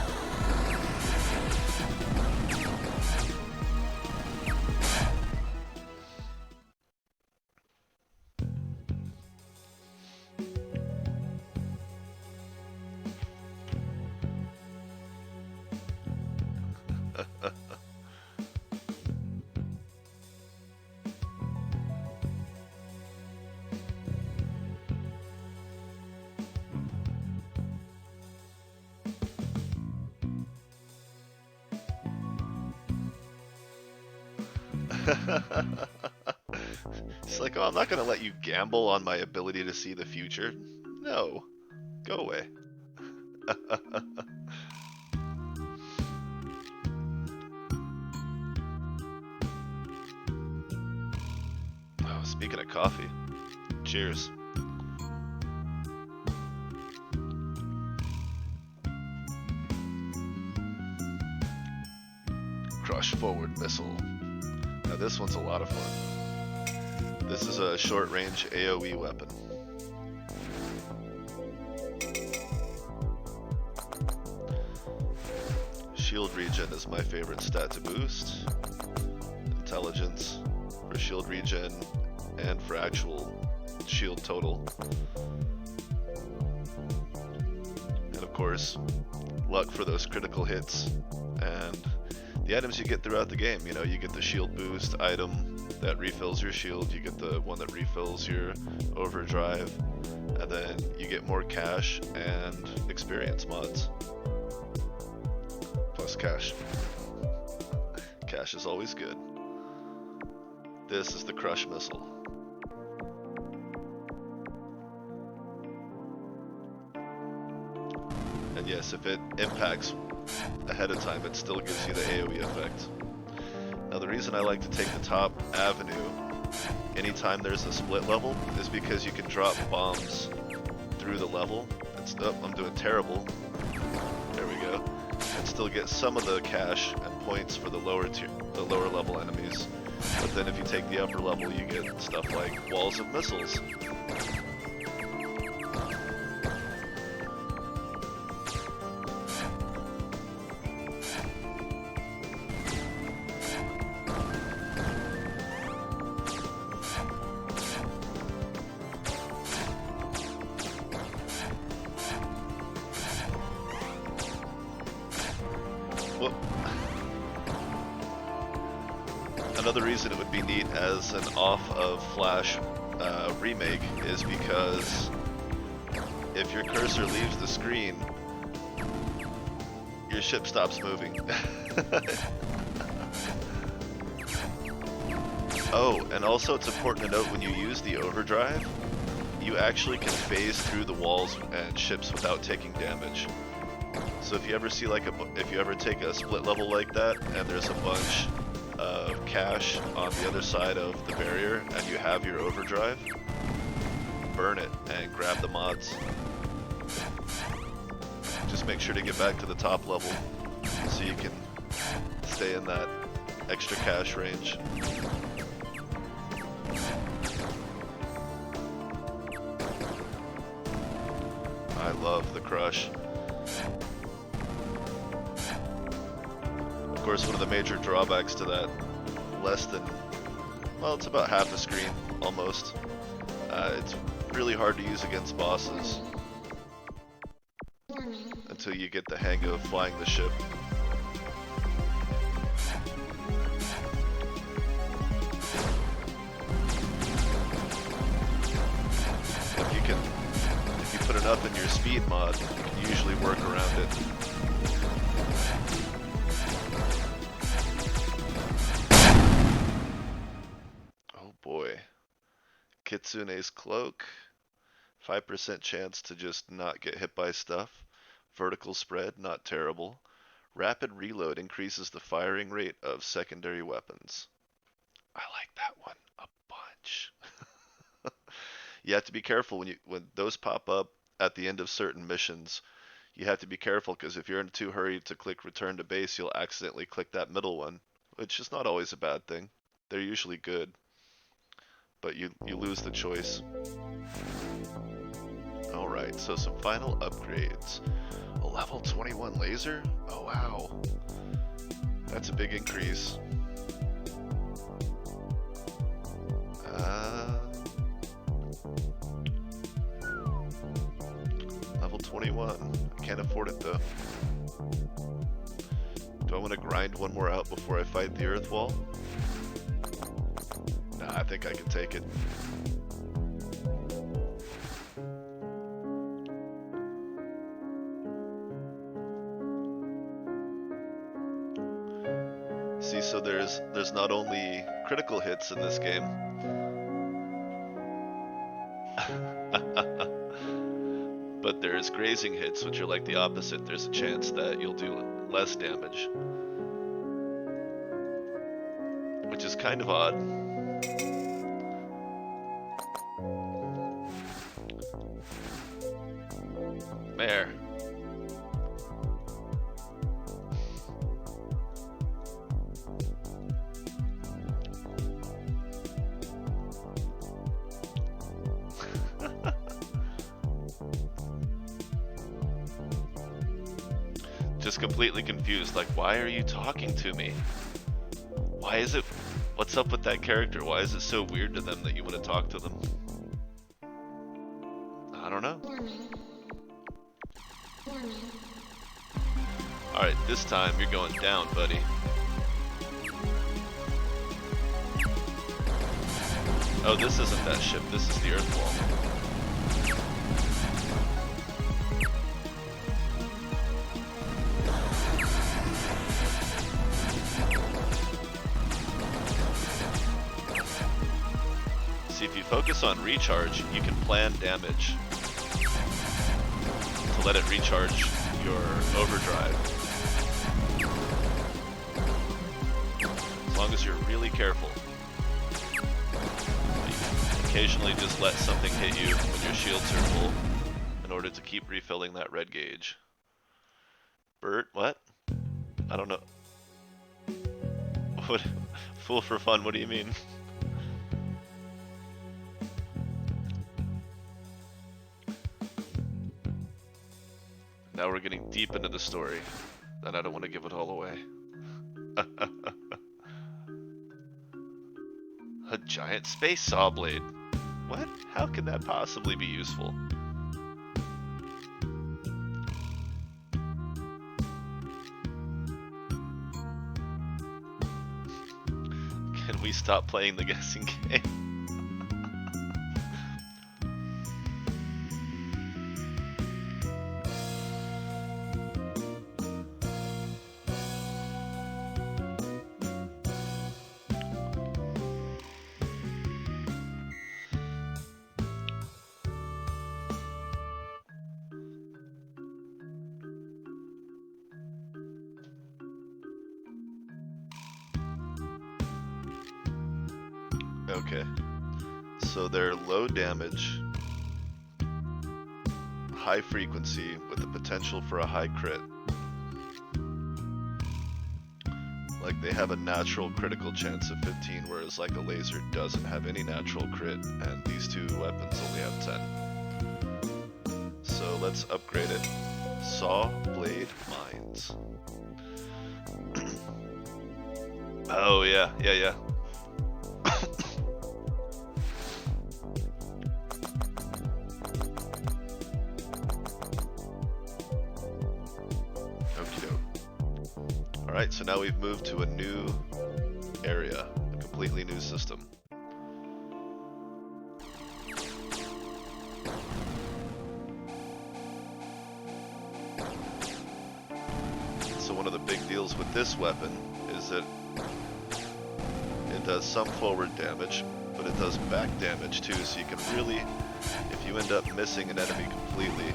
It's like, oh, I'm not gonna let you gamble on my ability to see the future. No, go away. Oh, speaking of coffee, cheers. Crush forward missile. Now this one's a lot of fun. This is a short-range AoE weapon. Shield regen is my favorite stat to boost. Intelligence for shield regen and for actual shield total. And of course, luck for those critical hits and the items you get throughout the game. You know, you get the shield boost item that refills your shield, you get the one that refills your overdrive, and then you get more cash and experience mods. Plus cash. Cash is always good. This is the Crush Missile. And yes, if it impacts ahead of time, it still gives you the AoE effect. Now the reason I like to take the top avenue anytime there's a split level is because you can drop bombs through the level. Oh, I'm doing terrible. There we go. And still get some of the cash and points for the lower level enemies. But then if you take the upper level, you get stuff like walls of missiles. Another reason it would be neat as an off of Flash remake is because if your cursor leaves the screen, your ship stops moving. Oh, and also it's important to note when you use the overdrive, you actually can phase through the walls and ships without taking damage. So if you ever see if you ever take a split level like that and there's a bunch of cache on the other side of the barrier and you have your overdrive, burn it and grab the mods. Just make sure to get back to the top level so you can stay in that extra cache range. I love the crush. Of course, one of the major drawbacks to that, less than, well, it's about half a screen, almost. It's really hard to use against bosses until you get the hang of flying the ship. If you put enough in your speed mod, you can usually work around it. Oh boy. Kitsune's cloak. 5% chance to just not get hit by stuff. Vertical spread, not terrible. Rapid reload increases the firing rate of secondary weapons. I like that one a bunch. You have to be careful when those pop up at the end of certain missions. You have to be careful because if you're in too hurry to click return to base, you'll accidentally click that middle one, which is not always a bad thing. They're usually good, but you lose the choice. Alright, so some final upgrades. A level 21 laser? Oh wow. That's a big increase. Level 21. I can't afford it though. Do I want to grind one more out before I fight the Earth Wall? Nah, I think I can take it. See, so there's not only critical hits in this game, but there's grazing hits, which are like the opposite. There's a chance that you'll do less damage, which is kind of odd. There. Just completely confused, like, why are you talking to me? Why is it, what's up with that character? Why is it so weird to them that you want to talk to them? I don't know. Alright, this time you're going down, buddy. Oh, this isn't that ship, this is the Earth Wall. See, if you focus on recharge, you can plan damage to let it recharge your overdrive. As long as you're really careful. Occasionally just let something hit you when your shields are full in order to keep refilling that red gauge. Bert, what? I don't know. What? Fool for fun, what do you mean? Now we're getting deep into the story, and I don't want to give it all away. A giant space saw blade. What? How can that possibly be useful? Can we stop playing the guessing game? Okay. So they're low damage, high frequency, with the potential for a high crit. Like, they have a natural critical chance of 15, whereas like a laser doesn't have any natural crit, and these two weapons only have 10. So let's upgrade it. Saw, blade, mines. Oh yeah. Alright, so now we've moved to a new area, a completely new system. So one of the big deals with this weapon is that it does some forward damage, but it does back damage too, so you can really, if you end up missing an enemy completely,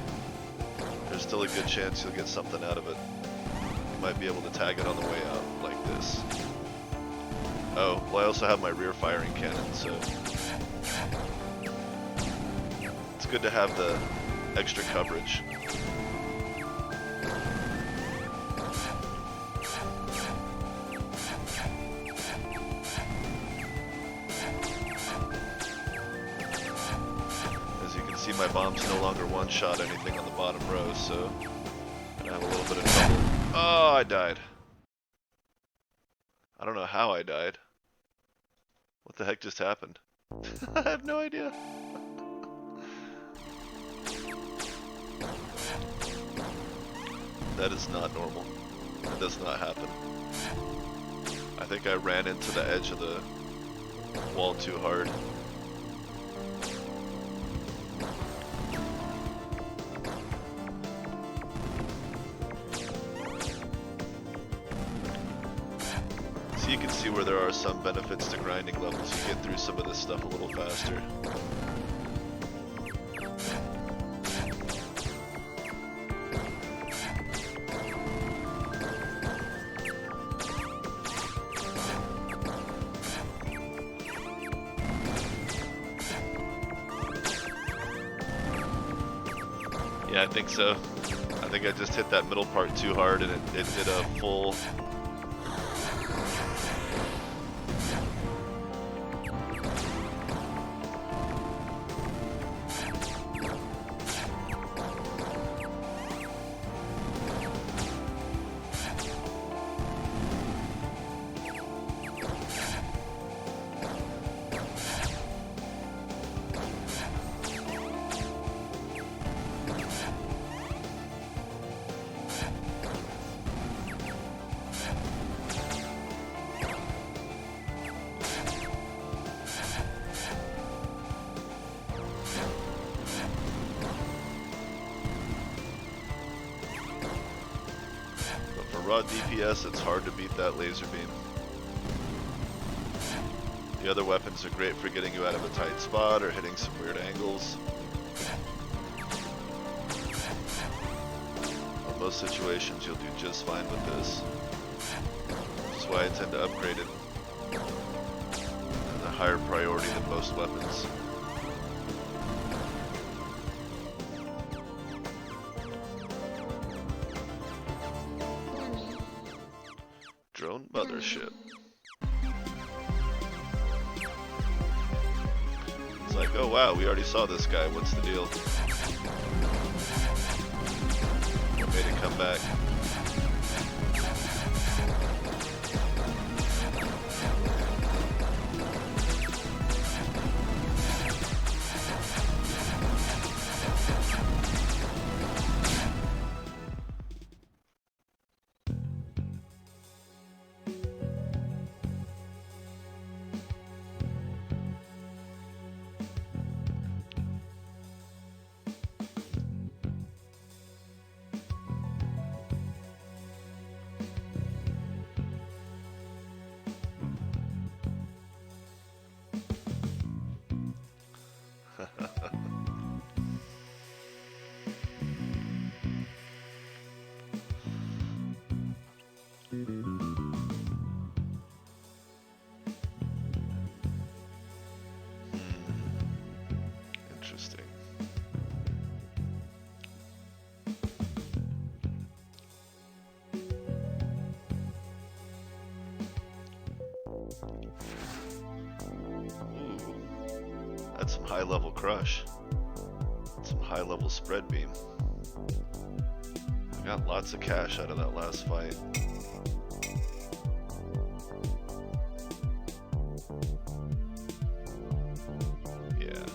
there's still a good chance you'll get something out of it. Might be able to tag it on the way out, like this. Oh, well I also have my rear firing cannon, so it's good to have the extra coverage. As you can see, my bombs no longer one-shot anything on the bottom row, so I have a little bit of trouble. Oh, I died. I don't know how I died. What the heck just happened? I have no idea. That is not normal. That does not happen. I think I ran into the edge of the wall too hard. You can see where there are some benefits to grinding levels. You get through some of this stuff a little faster. Yeah, I think so. I think I just hit that middle part too hard and it did a full... raw DPS, it's hard to beat that laser beam. The other weapons are great for getting you out of a tight spot or hitting some weird angles. In most situations, you'll do just fine with this. Which is why I tend to upgrade it as a higher priority than most weapons. Drone mothership. It's like, oh wow, we already saw this guy, what's the deal? What made it come back? Ooh, that's some high-level crush. Some high-level spread beam. I got lots of cash out of that last fight. Yeah.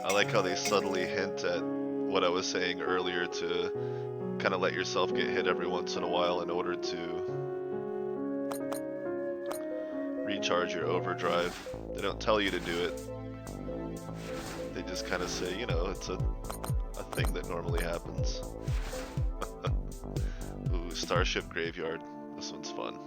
I like how they subtly hint at what I was saying earlier to kind of let yourself get hit every once in a while in order to recharge your overdrive. They don't tell you to do it. They just kind of say, you know, it's a thing that normally happens. Ooh, Starship Graveyard. This one's fun.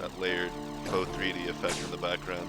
That layered faux 3D effect in the background.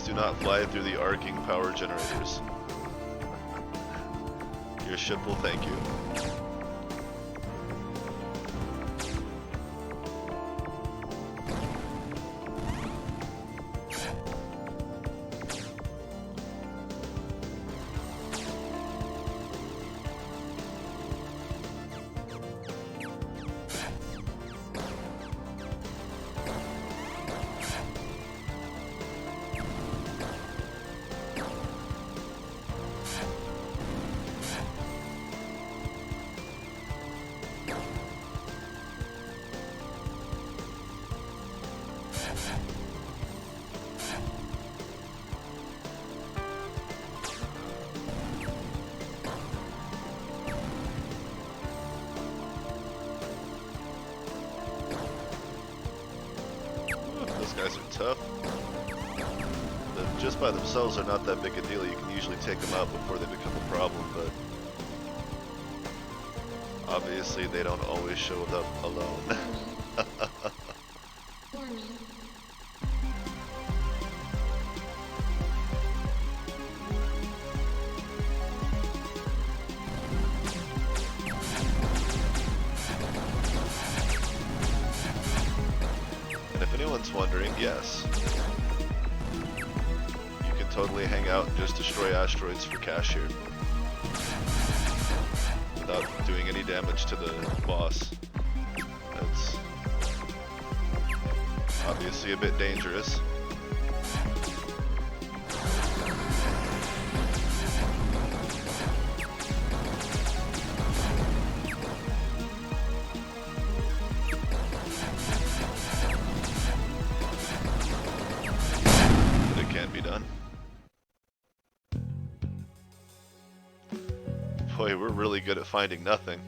Do not fly through the arcing power generators. Your ship will thank you. Guys are tough. Just by themselves are not that big a deal. You can usually take them out before they become a problem, but obviously they don't always show up alone. Wondering, yes. You can totally hang out and just destroy asteroids for cash here. Without doing any damage to the boss. That's obviously a bit dangerous. Boy, we're really good at finding nothing.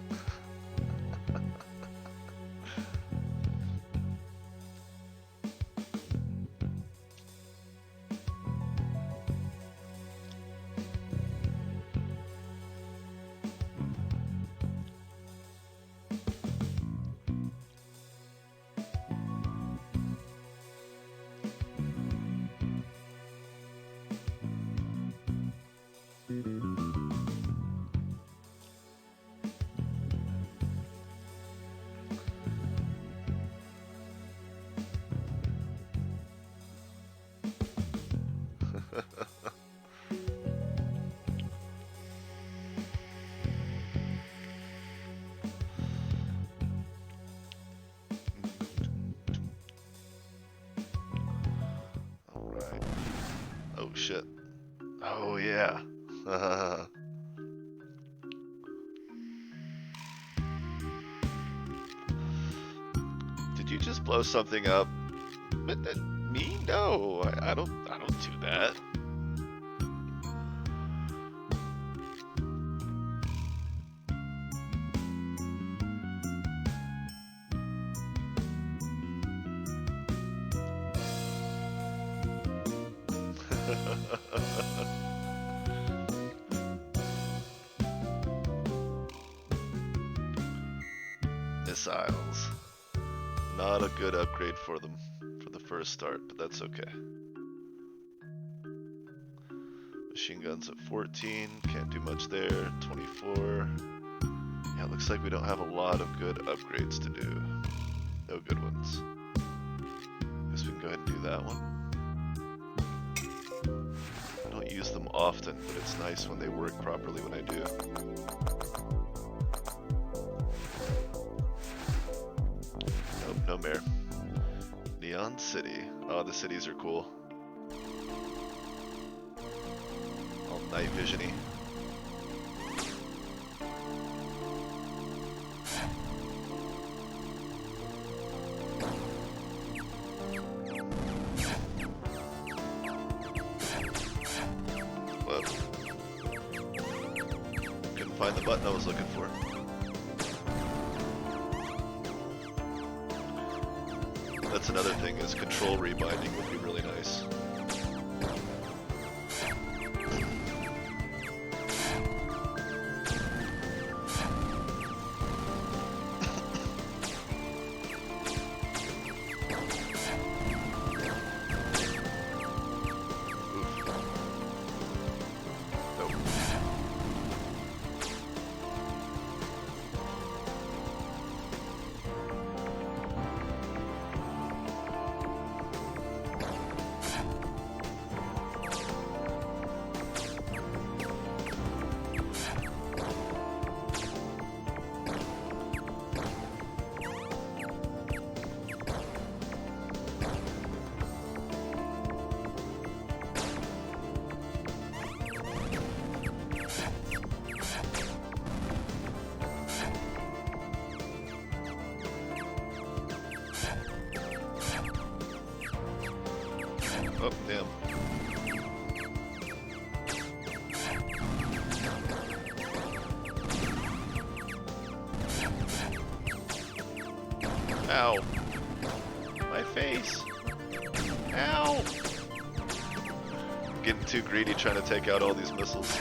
Oh shit. Oh yeah. Did you just blow something up? Me? No, I don't do that. Missiles. Not a good upgrade for them for the first start, but that's okay. Machine guns at 14, can't do much there. 24. Yeah, it looks like we don't have a lot of good upgrades to do. No good ones. Guess we can go ahead and do that one. I don't use them often, but it's nice when they work properly when I do. Nope, no mare. Neon City. Oh, the cities are cool. All night vision-y. Whoa. Couldn't find the button I was looking for. That's another thing, is control rebinding would be really nice. Oh, damn. Ow. My face. Ow. I'm getting too greedy trying to take out all these missiles.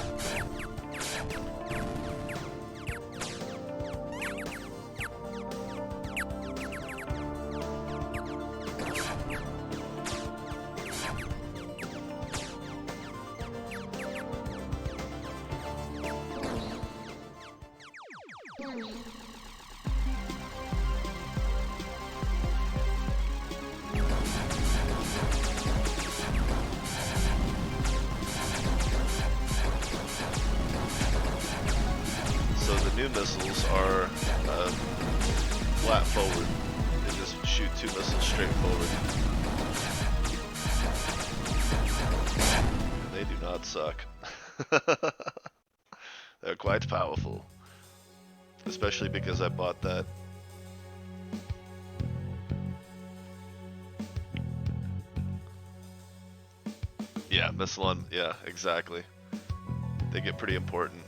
New missiles are flat forward. They just shoot 2 missiles straight forward. And they do not suck. They're quite powerful. Especially because I bought that. Yeah, missile on, yeah, exactly. They get pretty important.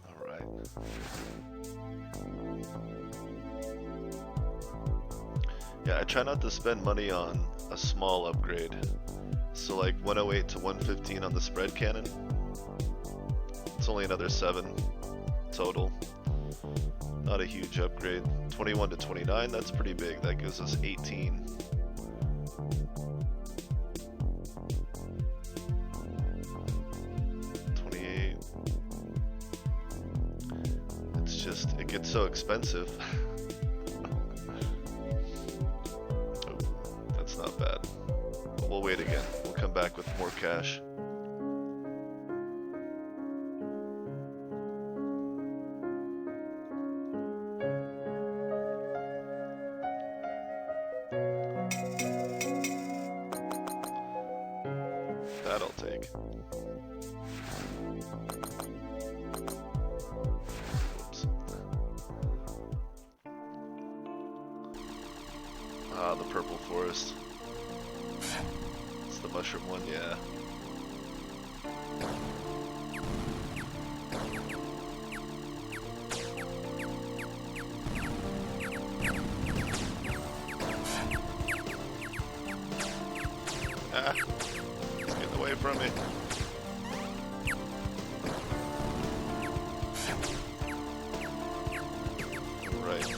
Alright. Yeah, I try not to spend money on a small upgrade. So like 108 to 115 on the spread cannon. It's only another 7 total. Not a huge upgrade. 21 to 29, that's pretty big. That gives us 18. it gets so expensive. Oh, that's not bad. But we'll wait again. We'll come back with more cash. That I'll take. Whoops. Ah, the purple forest. It's the mushroom one, yeah. Ah, it's getting away from me. Right.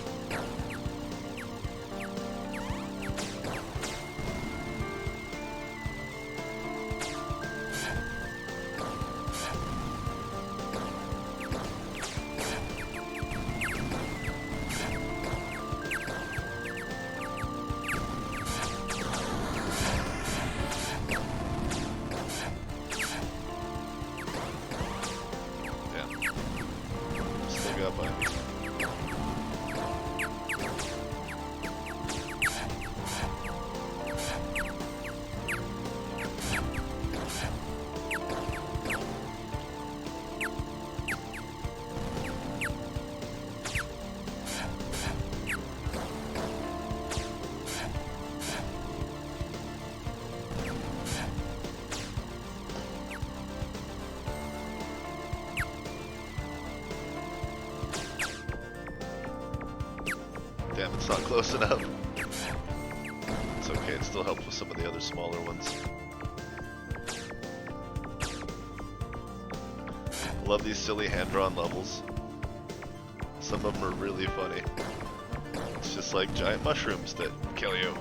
Up by me. Damn, it's not close enough. It's okay, it still helps with some of the other smaller ones. Love these silly hand-drawn levels. Some of them are really funny. It's just like giant mushrooms that kill you.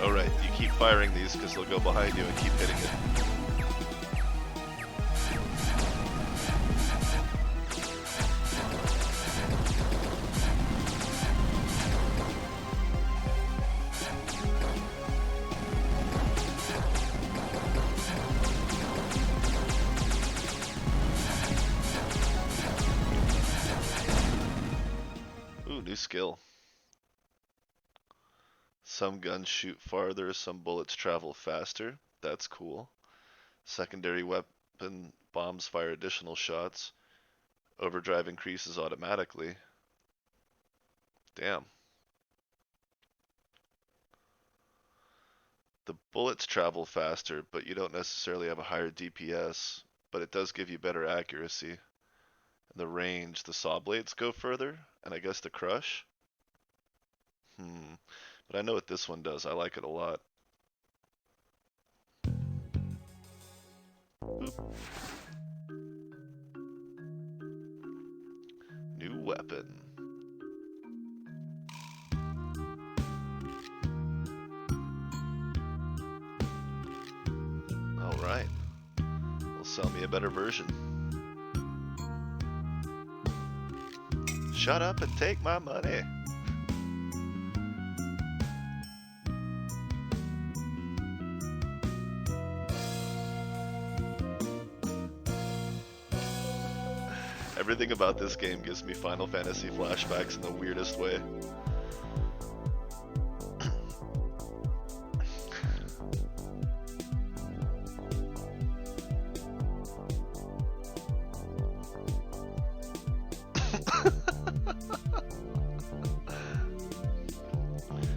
Oh right, you keep firing these because they'll go behind you and keep hitting it. Ooh, new skill. Some guns shoot farther, some bullets travel faster. That's cool. Secondary weapon bombs fire additional shots. Overdrive increases automatically. Damn. The bullets travel faster, but you don't necessarily have a higher DPS, but it does give you better accuracy. And the range, the saw blades go further, and I guess the crush. But I know what this one does. I like it a lot. Oop. New weapon. Alright. Will sell me a better version. Shut up and take my money. Everything about this game gives me Final Fantasy flashbacks in the weirdest way.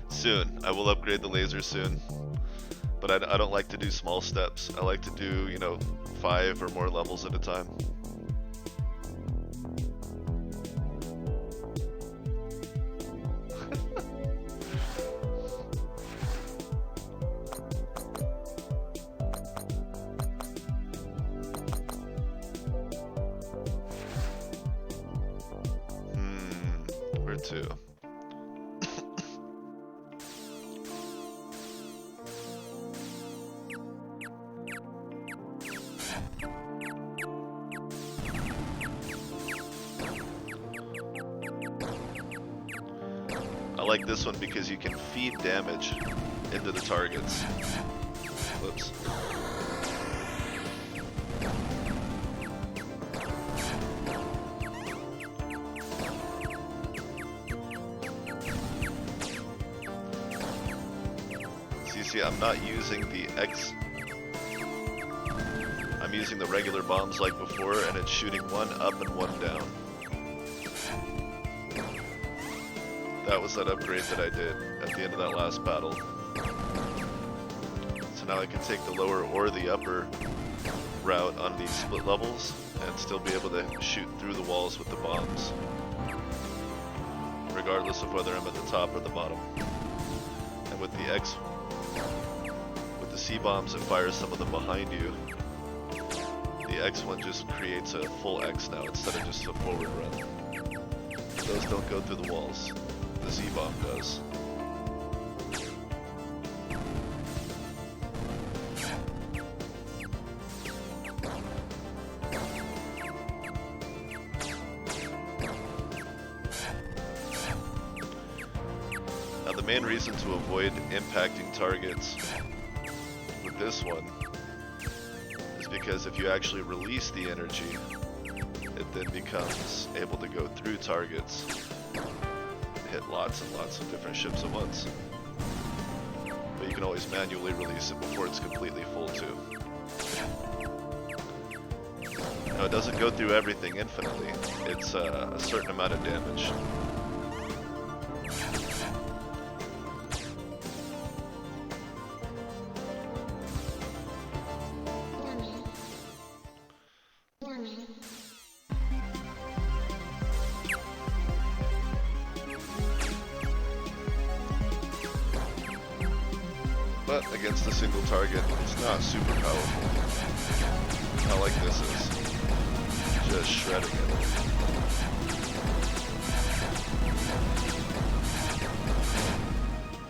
Soon. I will upgrade the laser soon. But But I don't like to do small steps. I like to do, you know, 5 or more levels at a time. Where to? I like this one because you can feed damage into the targets. Whoops. So you see, I'm not using the X. I'm using the regular bombs like before, and it's shooting one up and one down. That was that upgrade that I did at the end of that last battle. So now I can take the lower or the upper route on these split levels and still be able to shoot through the walls with the bombs, regardless of whether I'm at the top or the bottom. And with the X, with the C bombs, it fires some of them behind you. The X one just creates a full X now instead of just a forward run. Those don't go through the walls. The Z-bomb does. Now the main reason to avoid impacting targets with this one is because if you actually release the energy, it then becomes able to go through targets, hit lots and lots of different ships at once. But you can always manually release it before it's completely full too. Now it doesn't go through everything infinitely, it's a certain amount of damage. But against a single target, it's not super powerful. Not like this is. Just shredding it.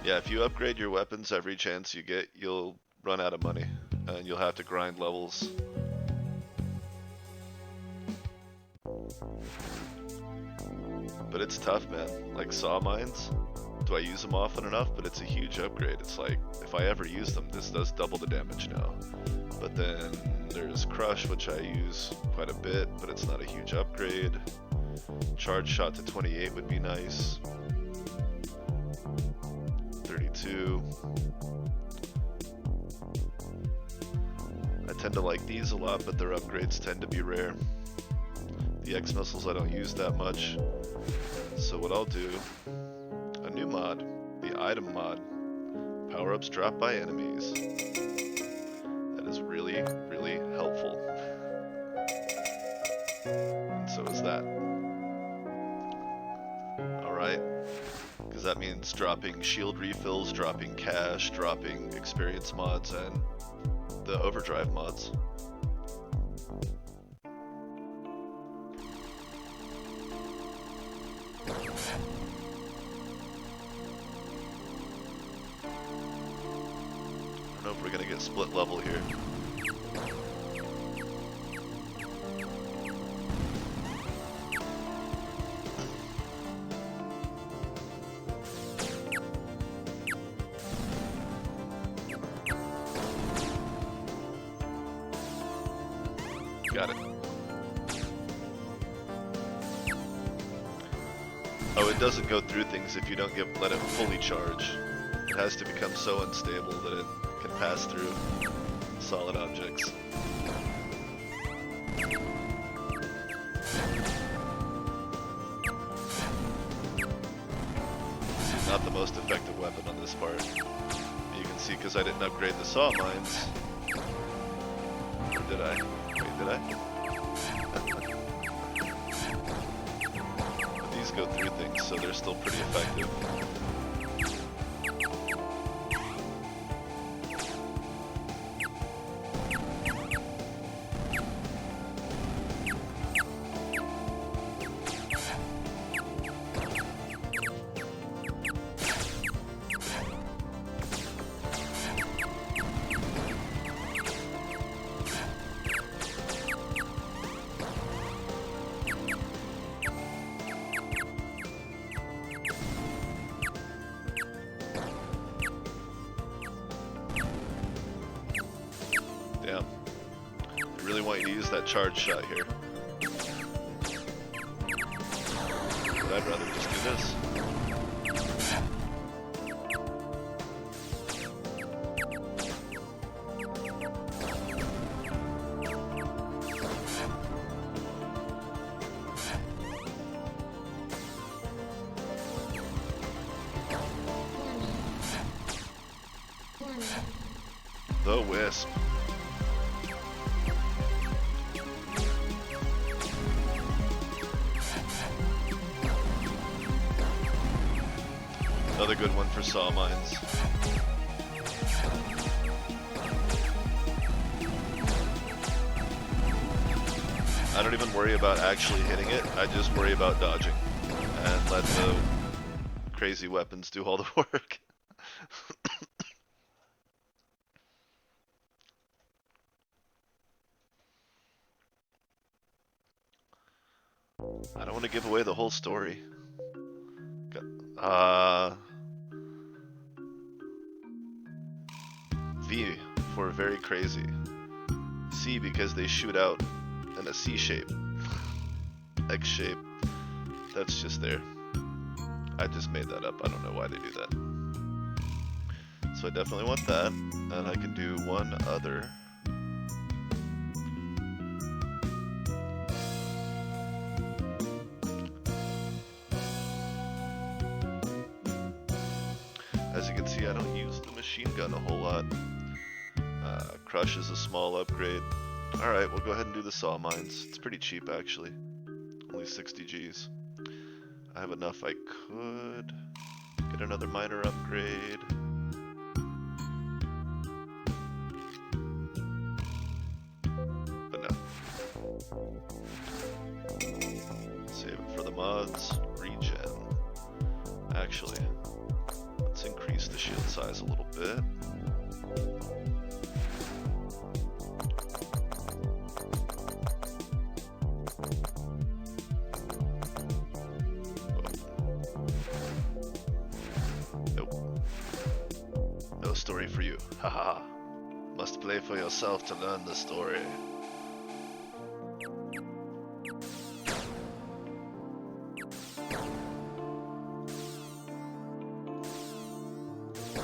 Yeah, if you upgrade your weapons every chance you get, you'll run out of money. And you'll have to grind levels. But it's tough, man. Like saw mines. Do I use them often enough? But it's a huge upgrade. It's like, if I ever use them, this does double the damage now. But then there's Crush, which I use quite a bit, but it's not a huge upgrade. Charge shot to 28 would be nice. 32. I tend to like these a lot, but their upgrades tend to be rare. The X missiles I don't use that much. So what I'll do, a new mod, the item mod, power-ups dropped by enemies. That is really, really helpful. And so is that. Alright, because that means dropping shield refills, dropping cash, dropping experience mods, and the overdrive mods. I don't know if we're gonna get split level here. Got it. Oh, it doesn't go through things if you don't let it fully charge. It has to become so unstable that it can pass through solid objects. Not the most effective weapon on this part. You can See, because I didn't upgrade the saw mines. Or did I? Wait, did I? But these go through things, so they're still pretty effective. Damn. I really want you to use that charge shot here. But I'd rather just do this. The Wisp. Another good one for saw mines. I don't even worry about actually hitting it, I just worry about dodging. And let the crazy weapons do all the work. I don't want to give away the whole story. V for very crazy. C because they shoot out in a C shape. X shape. That's just there. I just made that up. I don't know why they do that. So I definitely want that. And I can do one other. As you can see, I don't use the machine gun a whole lot. Crush is a small upgrade. Alright, we'll go ahead and do the saw mines. It's pretty cheap actually. Only 60 Gs. I have enough I could get another miner upgrade. But no. Save it for the mods. Regen. Actually, let's increase the shield size a little bit. Story for you. Haha. Must play for yourself to learn the story.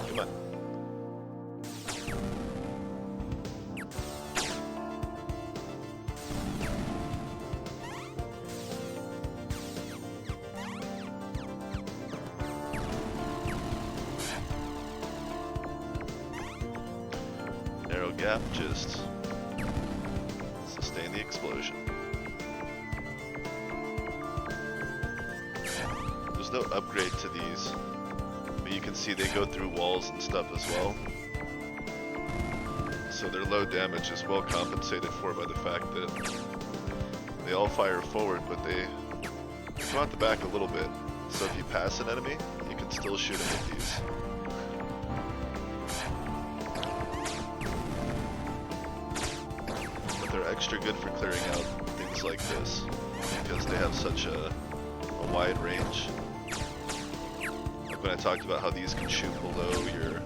Come on. Narrow gap, just sustain the explosion. There's no upgrade to these, but you can see they go through walls and stuff as well. So their low damage is well compensated for by the fact that they all fire forward, but they come out the back a little bit. So if you pass an enemy, you can still shoot them with these. Extra good for clearing out things like this because they have such a wide range. Like when I talked about how these can shoot below your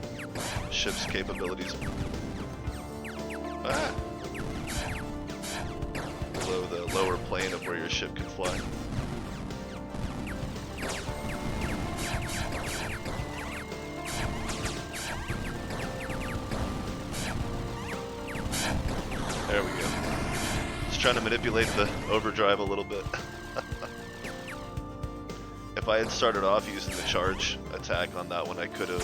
ship's capabilities. Below the lower plane of where your ship can fly. There we go. Trying to manipulate the overdrive a little bit. If I had started off using the charge attack on that one, I could have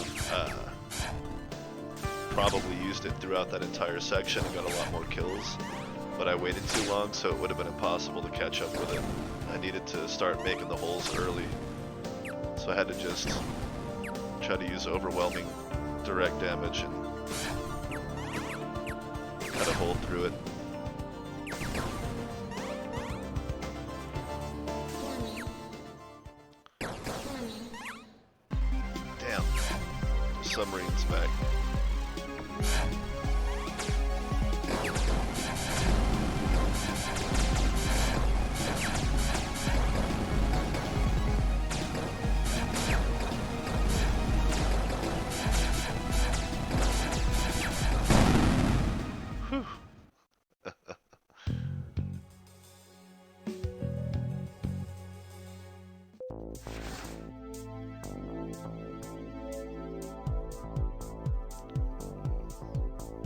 probably used it throughout that entire section and got a lot more kills. But I waited too long, so it would have been impossible to catch up with it. I needed to start making the holes early. So I had to just try to use overwhelming direct damage and cut a hole through it. Damn. The submarine's back.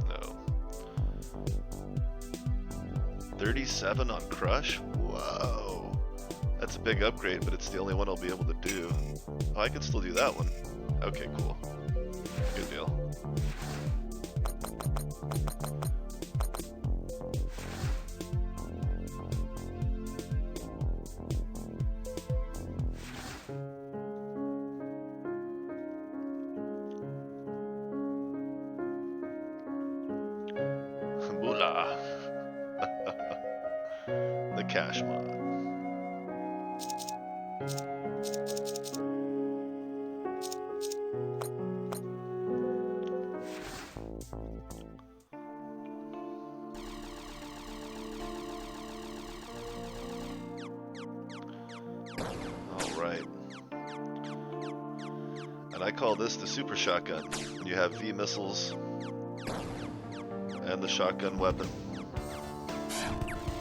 No. 37 on Crush? Whoa. That's a big upgrade, but it's the only one I'll be able to do. Oh, I can still do that one. Okay, cool. Good deal. Moolah. The cash mod. Alright. And I call this the super shotgun. You have V missiles and the shotgun weapon.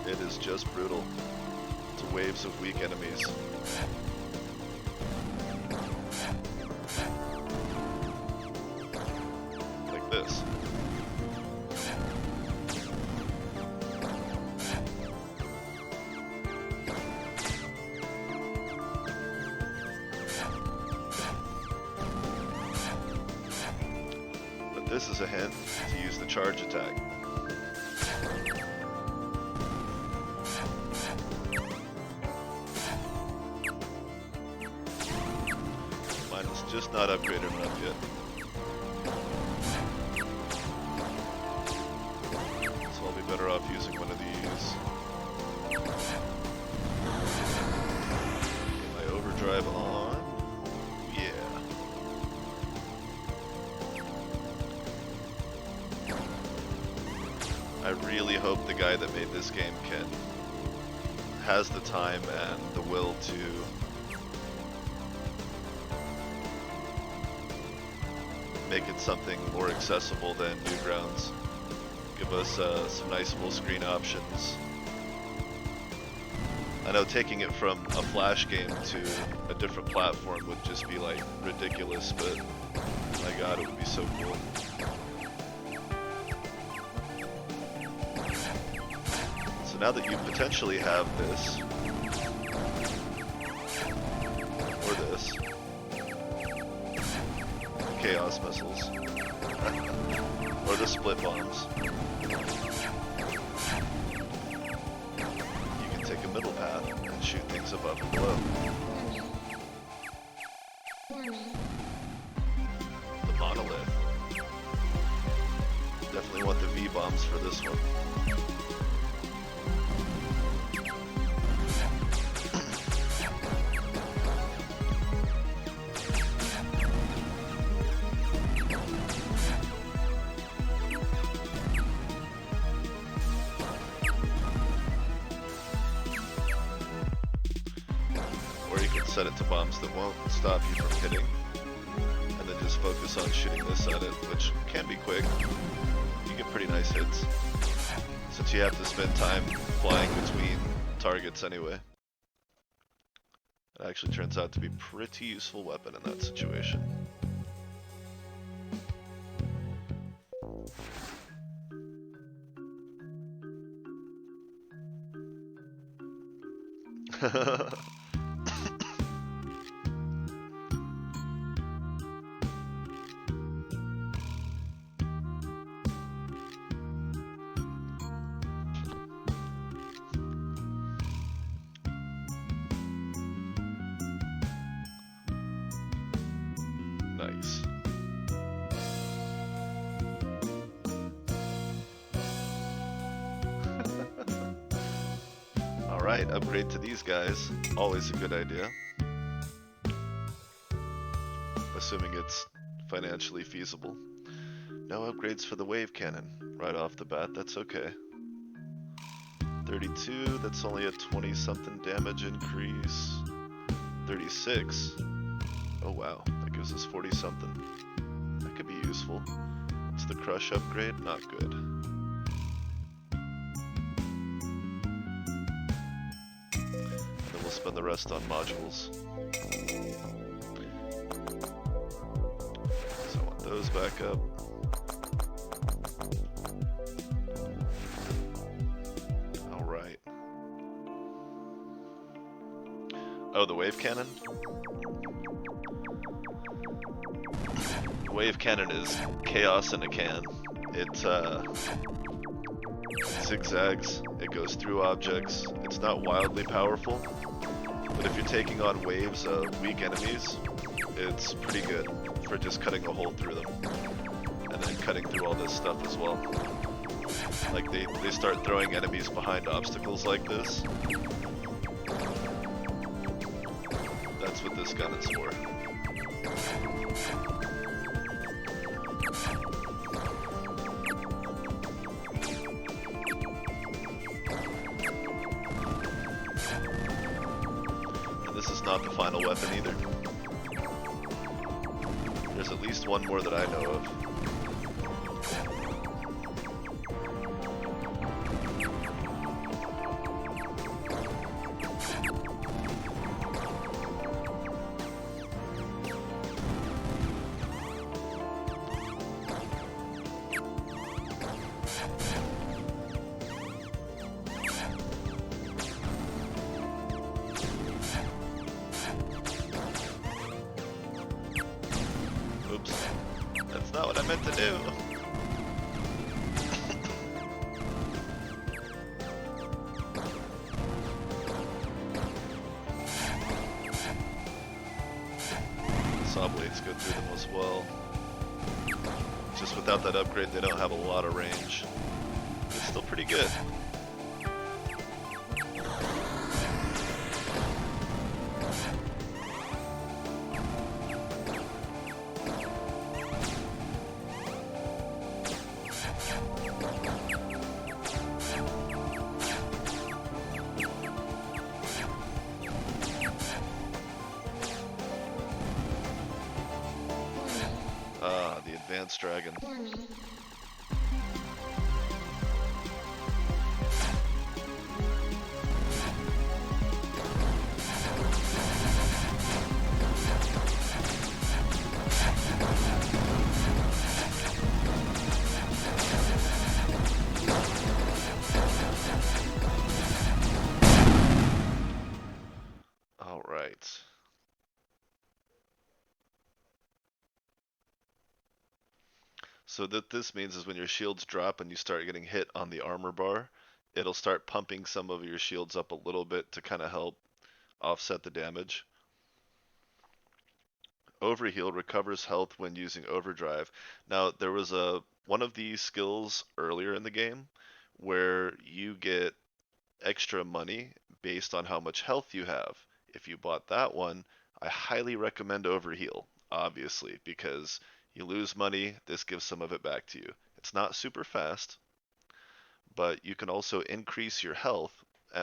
It is just brutal. It's waves of weak enemies. Like this. But this is a hint to use the charge attack. Mine is just not upgraded enough yet. So I'll be better off using one of these. Get my overdrive on. Yeah. I really hope the guy that made this game has the time and the will to make it something more accessible than Newgrounds. Give us some nice full screen options. I know taking it from a Flash game to a different platform would just be like ridiculous, but my god, it would be so cool. So now that you potentially have this, or this, Chaos missiles, or the split bombs, you can take a middle path and shoot things above and below. The monolith. Definitely want the V-bombs for this one. Set it to bombs that won't stop you from hitting, and then just focus on shooting this at it, which can be quick. You get pretty nice hits, since you have to spend time flying between targets anyway. It actually turns out to be a pretty useful weapon in that situation. Nice. Alright, upgrade to these guys. Always a good idea. Assuming it's financially feasible. No upgrades for the wave cannon right off the bat, that's okay. 32, that's only a 20 something damage increase. 36. Oh wow, that gives us 40 something. That could be useful. It's the crush upgrade, not good. And then we'll spend the rest on modules. So I want those back up. Alright. Oh, the wave cannon? The wave cannon is chaos in a can. It zigzags, it goes through objects. It's not wildly powerful, but if you're taking on waves of weak enemies, it's pretty good for just cutting a hole through them. And then cutting through all this stuff as well. Like they start throwing enemies behind obstacles like this. That's what this gun is for. And this is not the final weapon either. There's at least one more that I know of. Oops. That's not what I meant to do. Saw blades go through them as well. Just without that upgrade, they don't have a lot of range. But it's still pretty good. Ah, the advanced dragon. All right. So that this means is when your shields drop and you start getting hit on the armor bar, it'll start pumping some of your shields up a little bit to kind of help offset the damage. Overheal recovers health when using overdrive. Now there was one of these skills earlier in the game where you get extra money based on how much health you have. If you bought that one, I highly recommend overheal, obviously, because you lose money, this gives some of it back to you. It's not super fast, but you can also increase your health,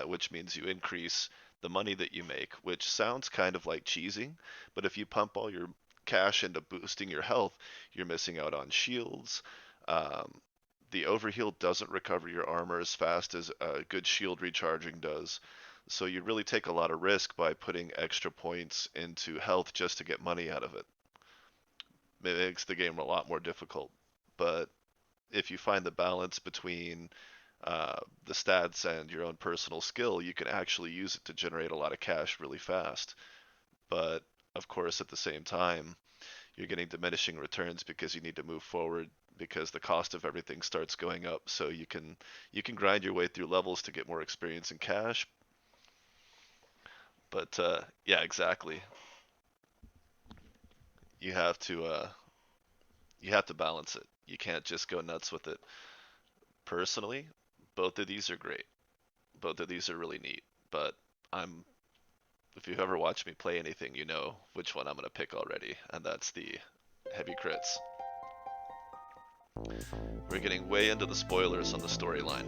which means you increase the money that you make, which sounds kind of like cheesing, but if you pump all your cash into boosting your health, you're missing out on shields. The overheal doesn't recover your armor as fast as a good shield recharging does. So you really take a lot of risk by putting extra points into health just to get money out of it. It makes the game a lot more difficult. But if you find the balance between the stats and your own personal skill, you can actually use it to generate a lot of cash really fast. But of course, at the same time, you're getting diminishing returns because you need to move forward because the cost of everything starts going up. So you can grind your way through levels to get more experience and cash. But yeah, exactly. you have to you have to balance it. You can't just go nuts with it. Personally, both of these are great. Both of these are really neat. But I'm if you've ever watched me play anything, you know which one I'm gonna pick already, and that's the heavy crits. We're getting way into the spoilers on the storyline.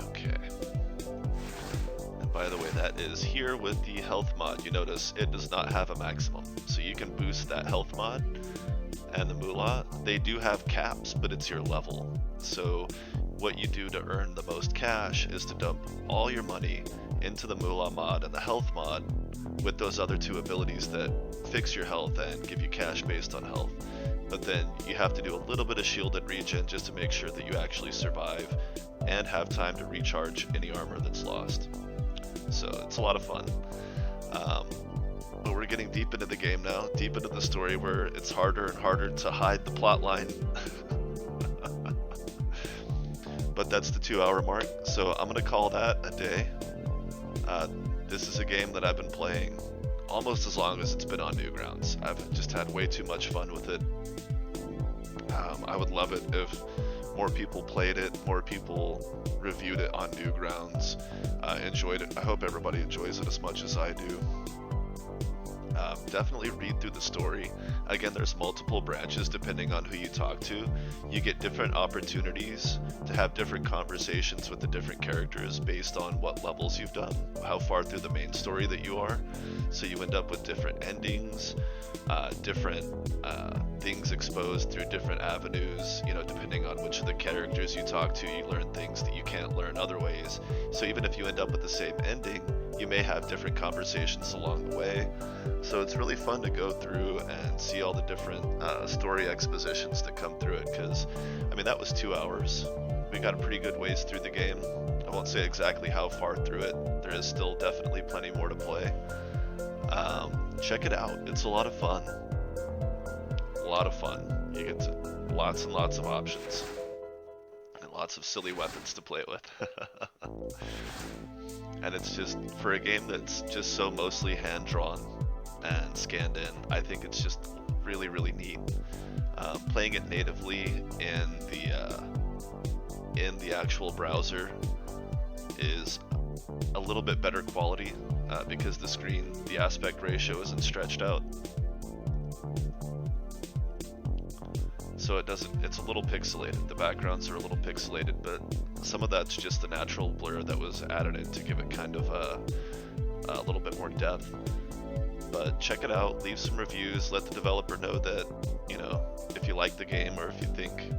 Okay. And by the way, that is here with the health mod. You notice it does not have a maximum. So you can boost that health mod and the moolah. They do have caps, but it's your level. So what you do to earn the most cash is to dump all your money into the moolah mod and the health mod with those other two abilities that fix your health and give you cash based on health. But then you have to do a little bit of shielded regen just to make sure that you actually survive and have time to recharge any armor that's lost. So it's a lot of fun. But we're getting deep into the game now, deep into the story where it's harder and harder to hide the plot line. But that's the 2-hour mark, so I'm gonna call that a day. This is a game that I've been playing almost as long as it's been on Newgrounds. I've just had way too much fun with it. I would love it if more people played it, more people reviewed it on Newgrounds, enjoyed it. I hope everybody enjoys it as much as I do. Definitely read through the story. Again, there's multiple branches depending on who you talk to. You get different opportunities to have different conversations with the different characters based on what levels you've done, how far through the main story that you are. So you end up with different endings, different things exposed through different avenues. You know, depending on which of the characters you talk to, you learn things that you can't learn other ways. So even if you end up with the same ending, you may have different conversations along the way. So it's really fun to go through and see all the different story expositions that come through it, because I mean that was 2 hours. We got a pretty good ways through the game. I won't say exactly how far through it. There is still definitely plenty more to play. Check it out. It's a lot of fun. A lot of fun. You get to lots and lots of options. And lots of silly weapons to play with. And it's just, for a game that's just so mostly hand-drawn and scanned in, I think it's just really, really neat. Playing it natively in the actual browser is a little bit better quality because the screen, the aspect ratio isn't stretched out. So it's a little pixelated. The backgrounds are a little pixelated, but some of that's just the natural blur that was added in to give it kind of a little bit more depth. But check it out, leave some reviews, let the developer know that, you know, if you like the game or if you think,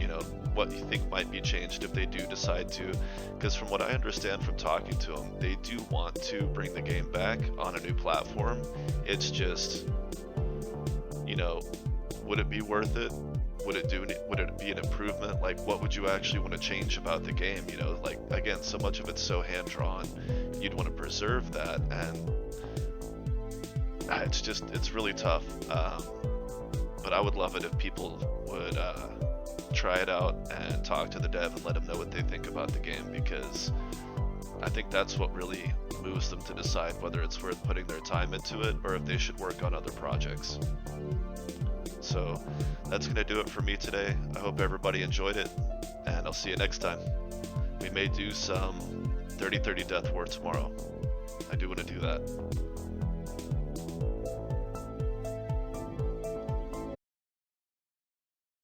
you know, what you think might be changed if they do decide to. Because from what I understand from talking to them, they do want to bring the game back on a new platform. It's just, you know, would it be worth it? Would it be an improvement? Like, what would you actually want to change about the game? You know, like, again, so much of it's so hand-drawn, you'd want to preserve that, and it's really tough. But I would love it if people would try it out and talk to the dev and let them know what they think about the game, because I think that's what really moves them to decide whether it's worth putting their time into it or if they should work on other projects. So that's going to do it for me today. I hope everybody enjoyed it, and I'll see you next time. We may do some 30-30 Death War tomorrow. I do want to do that.